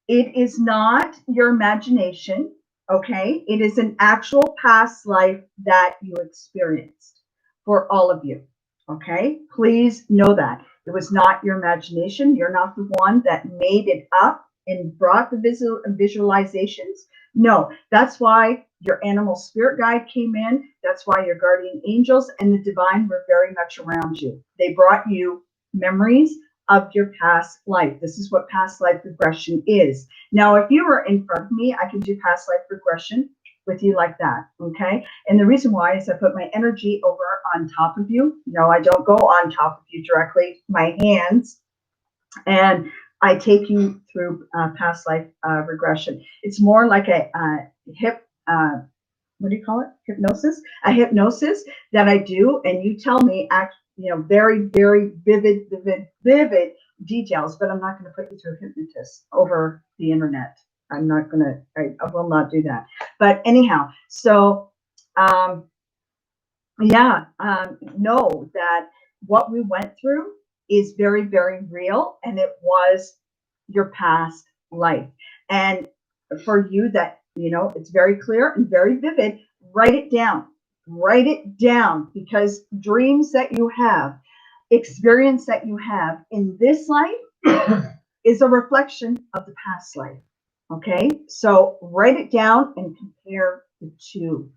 It is not your imagination. Okay. It is an actual past life that you experienced for all of you. Okay. Please know that. It was not your imagination. You're not the one that made it up and brought the visualizations. No, that's why your animal spirit guide came in. That's why your guardian angels and the divine were very much around you. They brought you memories of your past life. This is what past life regression is. Now, if you were in front of me, I can do past life regression with you like that, okay? And the reason why is I put my energy over on top of you. No, I don't go on top of you directly, my hands, and I take you through past life regression. It's more like a what do you call it? Hypnosis? A hypnosis that I do, and you tell me, very, very vivid details, but I'm not going to put you through a hypnotist over the internet. I'm not going to, I will not do that. But anyhow, so, know that what we went through is very, very real, and it was your past life. And for you that, it's very clear and very vivid, write it down, because dreams that you have, experience that you have in this life is a reflection of the past life. Okay, so write it down and compare the two.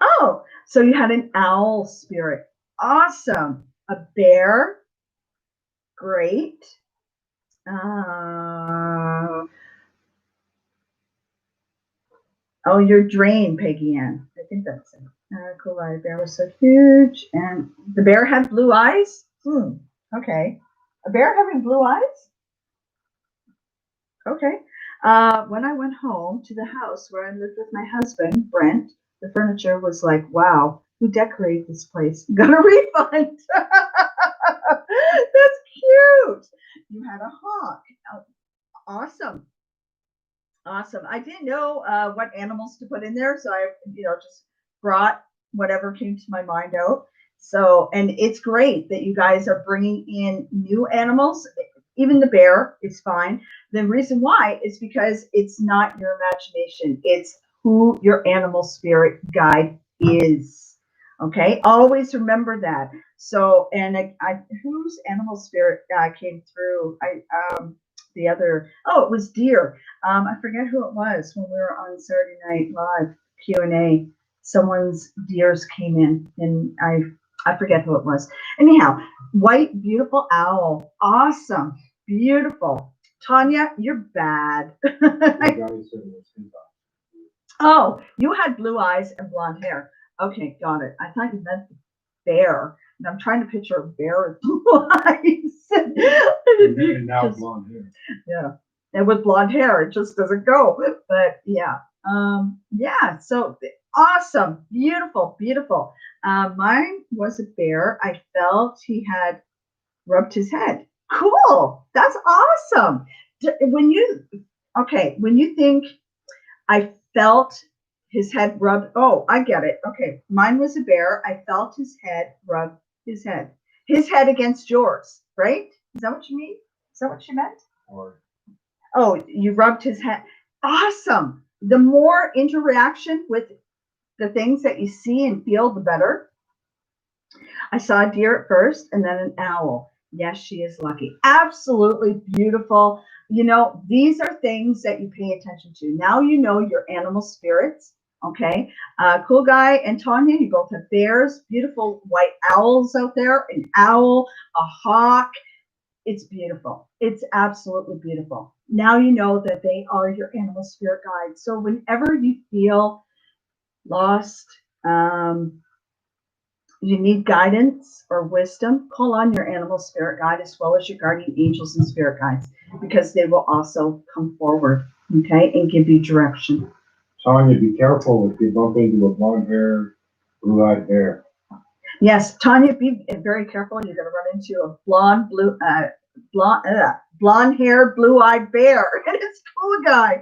Oh, so you had an owl spirit. Awesome. A bear. Great. Oh, you're drained, Peggy Ann. I think that's it. Cool. The bear was so huge. And the bear had blue eyes? Okay. A bear having blue eyes? Okay. When I went home to the house where I lived with my husband, Brent, the furniture was like, wow, who decorated this place? Got a refund. That's cute. You had a hawk. Awesome. I didn't know what animals to put in there, so I, just brought whatever came to my mind out. So, and it's great that you guys are bringing in new animals. Even the bear is fine. The reason why is because it's not your imagination. It's who your animal spirit guide is. Okay, always remember that. So, and whose animal spirit came through? It was deer. I forget who it was when we were on Saturday Night Live Q&A. Someone's deers came in, and I forget who it was. Anyhow, white, beautiful owl. Awesome. Beautiful. Tanya, you're bad. Oh, you had blue eyes and blonde hair. Okay, got it. I thought you meant the bear. And I'm trying to picture a bear with blue eyes. And now blonde hair. Yeah. And with blonde hair, it just doesn't go. But yeah. So awesome. Beautiful. Mine was a bear. I felt he had rubbed his head. Cool. That's awesome. When you think I felt his head rubbed, oh, I get it. Okay. Mine was a bear. I felt his head rub his head against yours, right? Is that what you mean? Is that what you meant? Oh, you rubbed his head. Awesome. The more interaction with the things that you see and feel, the better. I saw a deer at first and then an owl. Yes, she is lucky. Absolutely beautiful. These are things that you pay attention to. Now you know your animal spirits. Okay. Cool Guy and Tanya, you both have bears, beautiful white owls out there, an owl, a hawk. It's beautiful. It's absolutely beautiful. Now you know that they are your animal spirit guides. So whenever you feel lost, you need guidance or wisdom, call on your animal spirit guide as well as your guardian angels and spirit guides, because they will also come forward, okay, and give you direction. Tanya, be careful if you bump into a blonde-haired, blue-eyed bear. Yes, Tanya, be very careful. You're going to run into a blonde-haired, blue-eyed bear. And it's Cool Guy.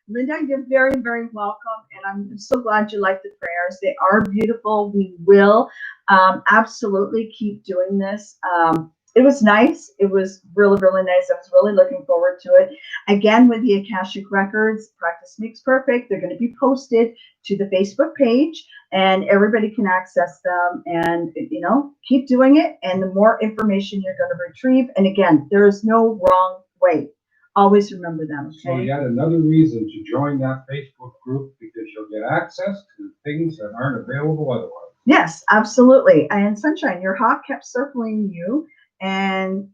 Linda, you're very, very welcome, and I'm so glad you like the prayers. They are beautiful. We will absolutely keep doing this. It was nice. It was really, really nice. I was really looking forward to it. Again, with the Akashic Records, Practice Makes Perfect, they're going to be posted to the Facebook page, and everybody can access them and, keep doing it. And the more information you're going to retrieve, and again, there is no wrong way. Always remember them. Okay? So yet another reason to join that Facebook group, because you'll get access to things that aren't available otherwise. Yes, absolutely. And Sunshine, your hawk kept circling you and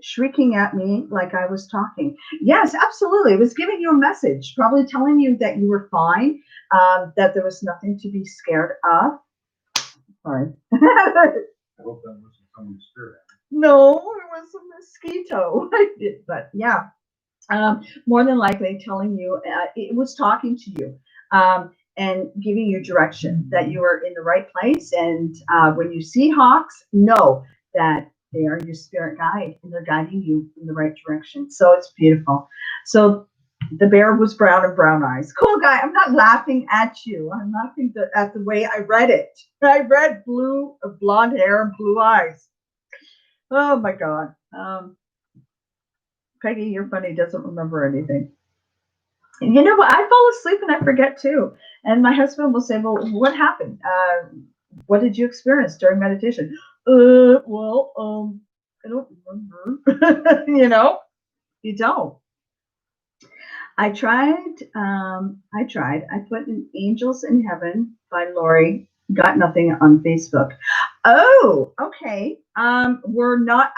shrieking at me like I was talking. Yes, absolutely. It was giving you a message, probably telling you that you were fine, that there was nothing to be scared of. Sorry. I hope that wasn't someone's spirit. No, it was a mosquito. But yeah, more than likely telling you, it was talking to you, and giving you direction that you are in the right place. And when you see hawks, know that they are your spirit guide and they're guiding you in the right direction. So it's beautiful. So the bear was brown and brown eyes. Cool guy. I'm not laughing at you. I'm laughing at the way I read it. I read blonde hair and blue eyes. Oh my God. Peggy, you're funny, doesn't remember anything. You know what? I fall asleep and I forget too. And my husband will say, well, what happened? What did you experience during meditation? I don't remember. You don't. I tried. I put in Angels in Heaven by Lori. Got nothing on Facebook. Oh, okay. I'm not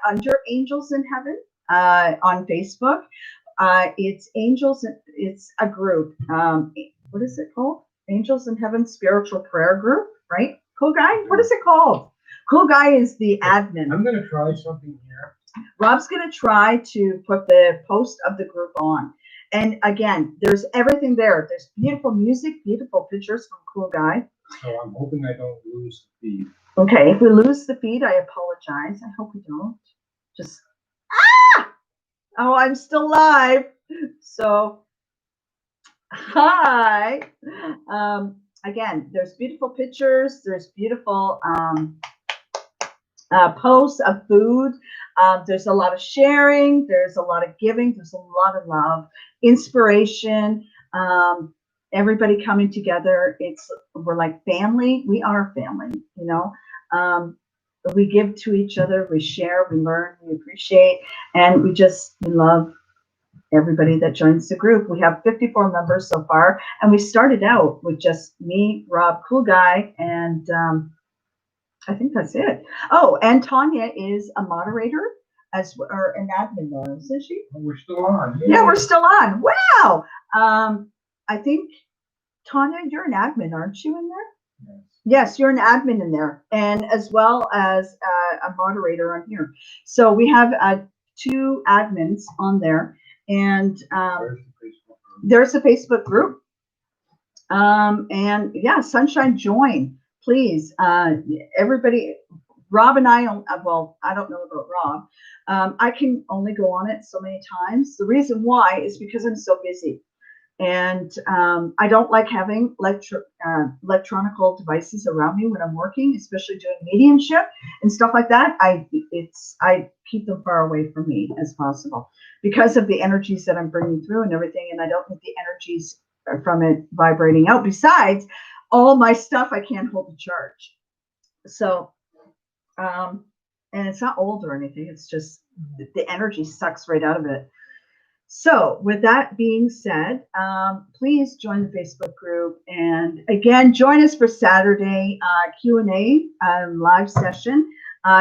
under Angels in Heaven on Facebook. It's Angels. It's a group. What is it called? Angels in Heaven Spiritual Prayer Group, right? Cool guy. What is it called? Cool guy is the admin. I'm going to try something here. Rob's going to try to put the post of the group on. And again, there's everything there. There's beautiful music, beautiful pictures from Cool Guy. So I'm hoping I don't lose the feed. Okay, if we lose the feed, I apologize. I hope we don't. Just, oh, I'm still live. So, hi. Again, there's beautiful pictures. There's beautiful posts of food. There's a lot of sharing. There's a lot of giving. There's a lot of love, inspiration. Everybody coming together. We're like family. We are family. We give to each other. We share. We learn. We appreciate, and we love everybody that joins the group. We have 54 members so far, and we started out with just me, Rob, Cool Guy, and I think that's it. Oh, and Tanya is a moderator or an admin there, isn't she? Oh, we're still on. Yeah, we're still on. Wow. I think, Tanya, you're an admin, aren't you, in there? Yes, you're an admin in there, and as well as a moderator on here. So we have 2 admins on there, and there's a Facebook group. And yeah, Sunshine, join. Please, everybody, Rob and I, well, I don't know about Rob. I can only go on it so many times. The reason why is because I'm so busy. And I don't like having electronical devices around me when I'm working, especially doing mediumship and stuff like that. I keep them far away from me as possible because of the energies that I'm bringing through and everything. And I don't need the energies from it vibrating out. Besides, all my stuff I can't hold to charge. So, and it's not old or anything. It's just the energy sucks right out of it. So with that being said, please join the Facebook group. And again, join us for Saturday Q&A live session.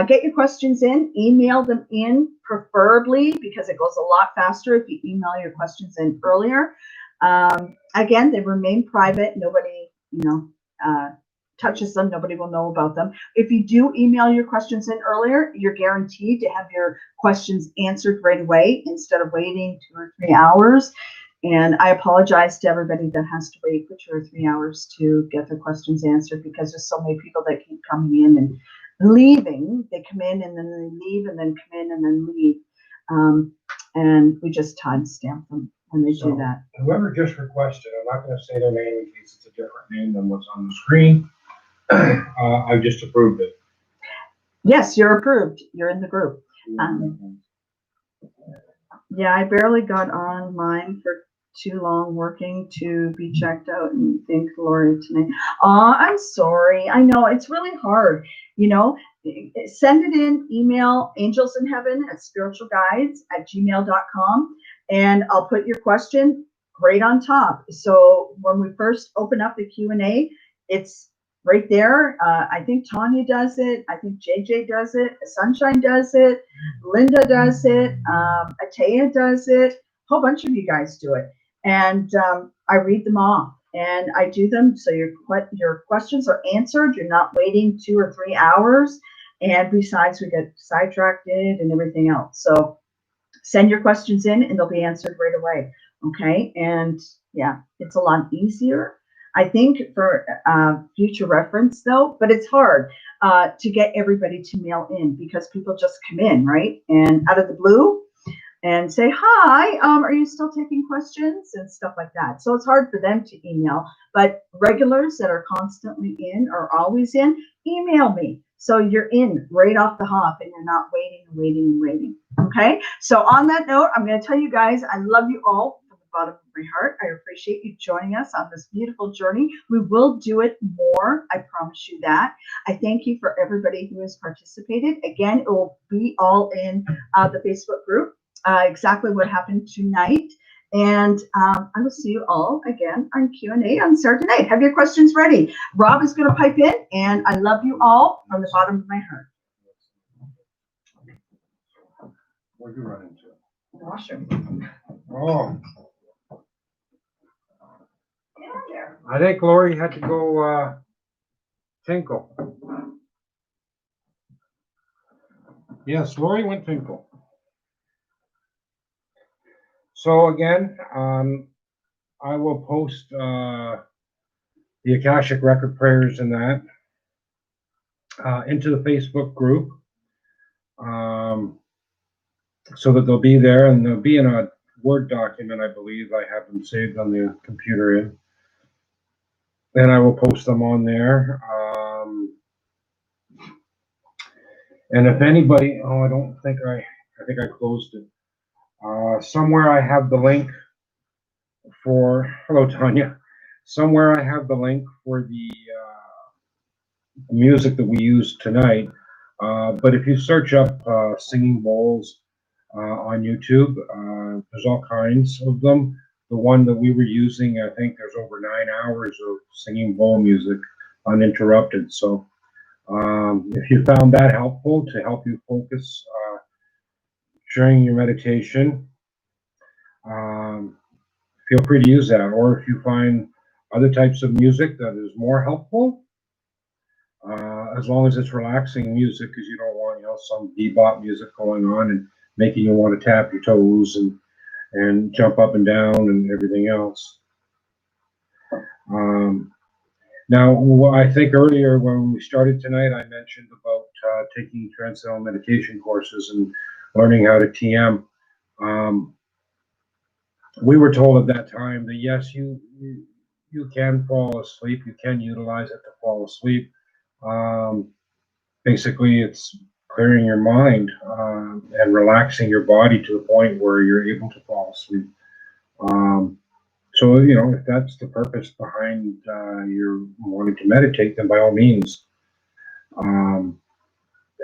Get your questions in, email them in preferably because it goes a lot faster if you email your questions in earlier. Again, they remain private. Nobody, touches them. Nobody will know about them. If you do email your questions in earlier, you're guaranteed to have your questions answered right away instead of waiting 2 or 3 hours. And I apologize to everybody that has to wait for 2 or 3 hours to get their questions answered because there's so many people that keep coming in and leaving. They come in and then they leave and then come in and then leave. And we just timestamp them when they do that. Whoever just requested, I'm not going to say their name in case it's a different name than what's on the screen. I just approved it. Yes, you're approved. You're in the group. Yeah, I barely got on mine for too long working to be checked out and thank Lori tonight. I'm sorry. I know it's really hard. Send it in, email angelsinheaven@spiritualguides@gmail.com and I'll put your question right on top. So when we first open up the Q&A, it's right there. I think Tanya does it. I think JJ does it. Sunshine does it. Linda does it. Atea does it. A whole bunch of you guys do it. And I read them off and I do them so your questions are answered. You're not waiting 2 or 3 hours. And besides, we get sidetracked and everything else. So send your questions in and they'll be answered right away. Okay. And yeah, it's a lot easier, I think, for future reference though, but it's hard to get everybody to mail in because people just come in, right? And out of the blue and say, hi, are you still taking questions and stuff like that? So it's hard for them to email, but regulars that are constantly in or always in, email me. So you're in right off the hop and you're not waiting. Okay. So on that note, I'm going to tell you guys, I love you all from the bottom of my heart. I appreciate you joining us on this beautiful journey. We will do it more. I promise you that. I thank you for everybody who has participated. Again, it will be all in the Facebook group, exactly what happened tonight. And I will see you all again on Q&A on Saturday night. Have your questions ready. Rob is going to pipe in, and I love you all from the bottom of my heart. Where'd you run into? Washroom. Oh, Get on there. I think Lori had to go tinkle. Yes, Lori went tinkle. So again, I will post the Akashic Record prayers and that into the Facebook group, so that they'll be there, and they'll be in a Word document, I believe. I have them saved on the computer, and I will post them on there. And if anybody, I think I closed it. Somewhere I have the link for, hello Tanya, somewhere I have the link for the music that we used tonight. But if you search up Singing Bowls on YouTube, there's all kinds of them. The one that we were using, I think there's over 9 hours of singing bowl music uninterrupted. So if you found that helpful to help you focus during your meditation, feel free to use that. Or if you find other types of music that is more helpful, as long as it's relaxing music, because you don't want, some bebop music going on and making you want to tap your toes and jump up and down and everything else. Now, I think earlier when we started tonight, I mentioned about taking Transcendental Meditation courses and learning how to TM. We were told at that time that yes, you can fall asleep. You can utilize it to fall asleep. Basically, it's clearing your mind and relaxing your body to the point where you're able to fall asleep. So, if that's the purpose behind your wanting to meditate, then by all means.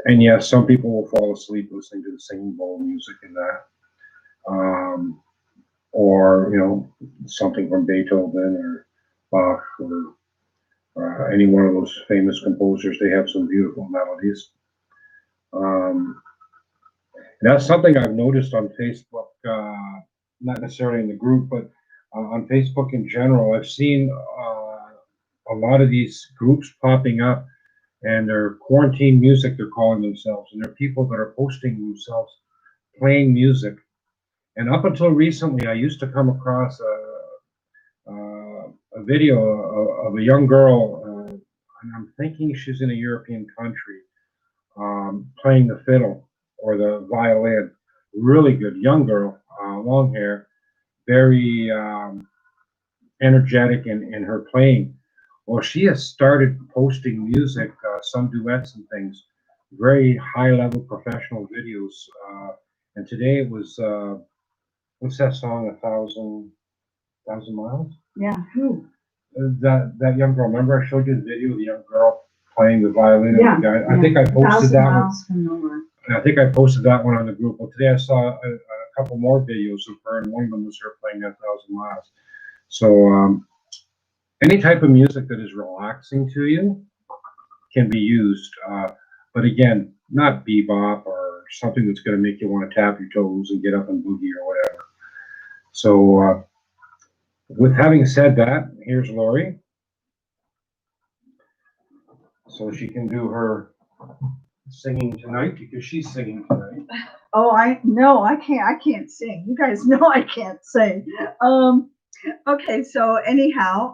And yes, some people will fall asleep listening to the singing bowl music and that. Or, something from Beethoven or Bach or any one of those famous composers. They have some beautiful melodies. That's something I've noticed on Facebook, not necessarily in the group, but on Facebook in general. I've seen a lot of these groups popping up, and they're quarantine music, they're calling themselves, and they're people that are posting themselves playing music. And up until recently, I used to come across a video of a young girl, and I'm thinking she's in a European country, playing the fiddle or the violin. Really good young girl, long hair, very energetic in her playing. Well, she has started posting music, some duets and things, very high level professional videos. And today it was, what's that song, 1,000 Miles? Yeah, who? That young girl. Remember I showed you the video of the young girl playing the violin? Yeah, and the guy? I think I posted 1,000 that one. miles from nowhere. I think I posted that one on the group. Well, today I saw a couple more videos of her, and one of them was her playing 1,000 Miles. So any type of music that is relaxing to you, can be used. But again, not bebop or something that's going to make you want to tap your toes and get up and boogie or whatever. So, with having said that, here's Lori. So she can do her singing tonight because she's singing tonight. Oh, I can't sing. You guys know I can't sing. Okay, so anyhow,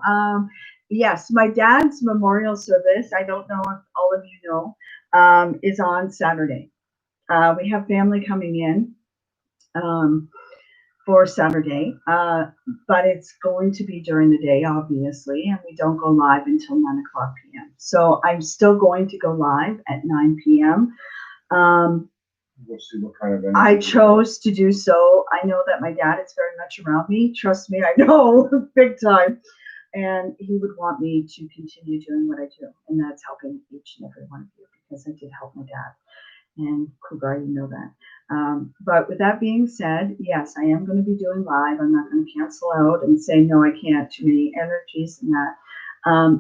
yes, my dad's memorial service, I don't know if all of you know, is on Saturday. We have family coming in for Saturday, but it's going to be during the day, obviously, and we don't go live until 9:00 p.m. So I'm still going to go live at 9 p.m. We'll see what kind of energy I we chose to do so. I know that my dad is very much around me. Trust me, I know, big time. And he would want me to continue doing what I do, and that's helping each and every one of you because I did help my dad. And Cougar, you know that. But with that being said, yes, I am going to be doing live. I'm not going to cancel out and say, no, I can't, too many energies and that.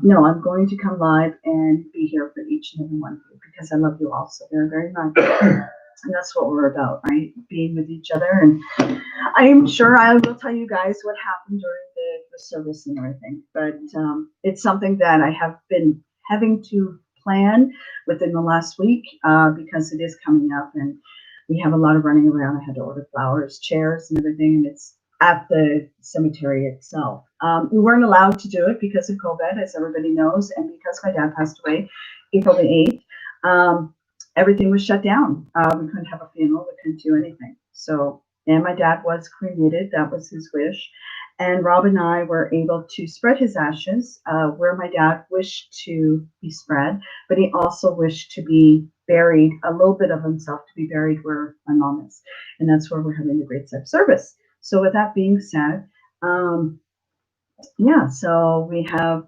No, I'm going to come live and be here for each and every one of you because I love you all so very, very much. And that's what we're about, right? Being with each other. And I'm sure I will tell you guys what happened during the service and everything. But it's something that I have been having to plan within the last week because it is coming up and we have a lot of running around. I had to order flowers, chairs, and everything, and it's at the cemetery itself. We weren't allowed to do it because of COVID, as everybody knows, and because my dad passed away April the 8th. Everything was shut down. We couldn't have a funeral. We couldn't do anything. So, and my dad was cremated. That was his wish. And Rob and I were able to spread his ashes where my dad wished to be spread, but he also wished to be buried, a little bit of himself to be buried where my mom is. And that's where we're having the Great Step service. So with that being said, yeah, so we have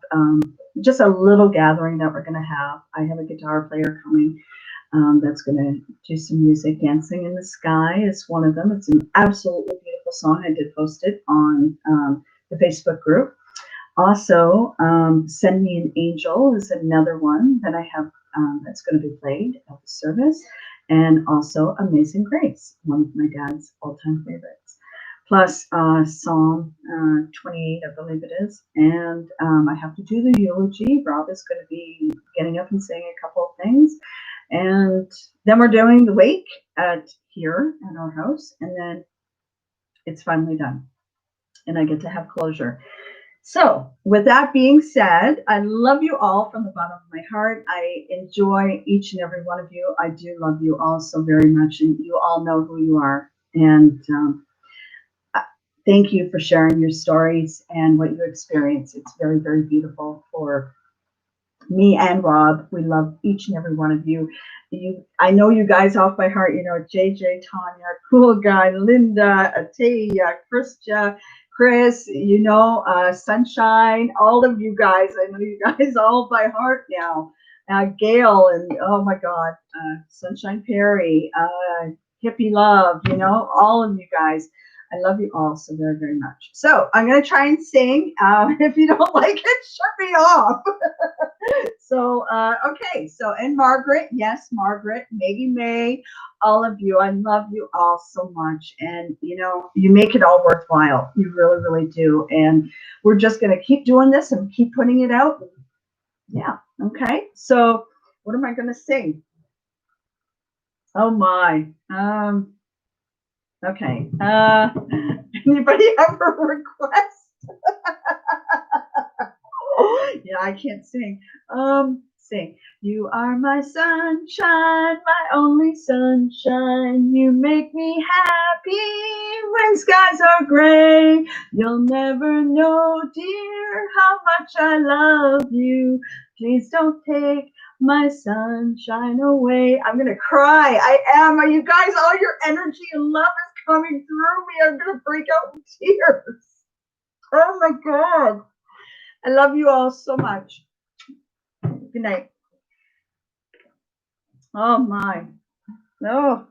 just a little gathering that we're going to have. I have a guitar player coming. That's going to do some music. Dancing in the Sky is one of them. It's an absolutely beautiful song. I did post it on the Facebook group. Also, Send Me an Angel is another one that I have that's going to be played at the service. And also Amazing Grace, one of my dad's all-time favorites. Plus Psalm 28, I believe it is. And I have to do the eulogy. Rob is going to be getting up and saying a couple of things. And then we're doing the wake here at our house, and then it's finally done, and I get to have closure. So with that being said, I love you all from the bottom of my heart. I enjoy each and every one of you. I do love you all so very much, and you all know who you are. And thank you for sharing your stories and what you experience. It's very, very beautiful for me and Rob. We love each and every one of you. I know you guys off by heart. You know, JJ, Tanya, Cool Guy, Linda, Ataya, Krista, Chris, you know, Sunshine, all of you guys. I know you guys all by heart now. Gail and oh my God, Sunshine Perry, Hippie Love, you know, all of you guys. I love you all so very, very much. So I'm going to try and sing. If you don't like it, shut me off. So, okay. So, and Margaret, yes, Margaret, Maggie May, all of you. I love you all so much. And, you know, you make it all worthwhile. You really, really do. And we're just going to keep doing this and keep putting it out. Yeah. Okay. So what am I going to sing? Oh my. Okay. Anybody have a request? Yeah, I can't sing. Sing. You are my sunshine, my only sunshine. You make me happy when skies are gray. You'll never know, dear, how much I love you. Please don't take my sunshine away. I'm gonna cry. I am. You guys, all your energy and love is coming through me. I'm gonna break out in tears. Oh my God. I love you all so much. Good night. Oh my. No.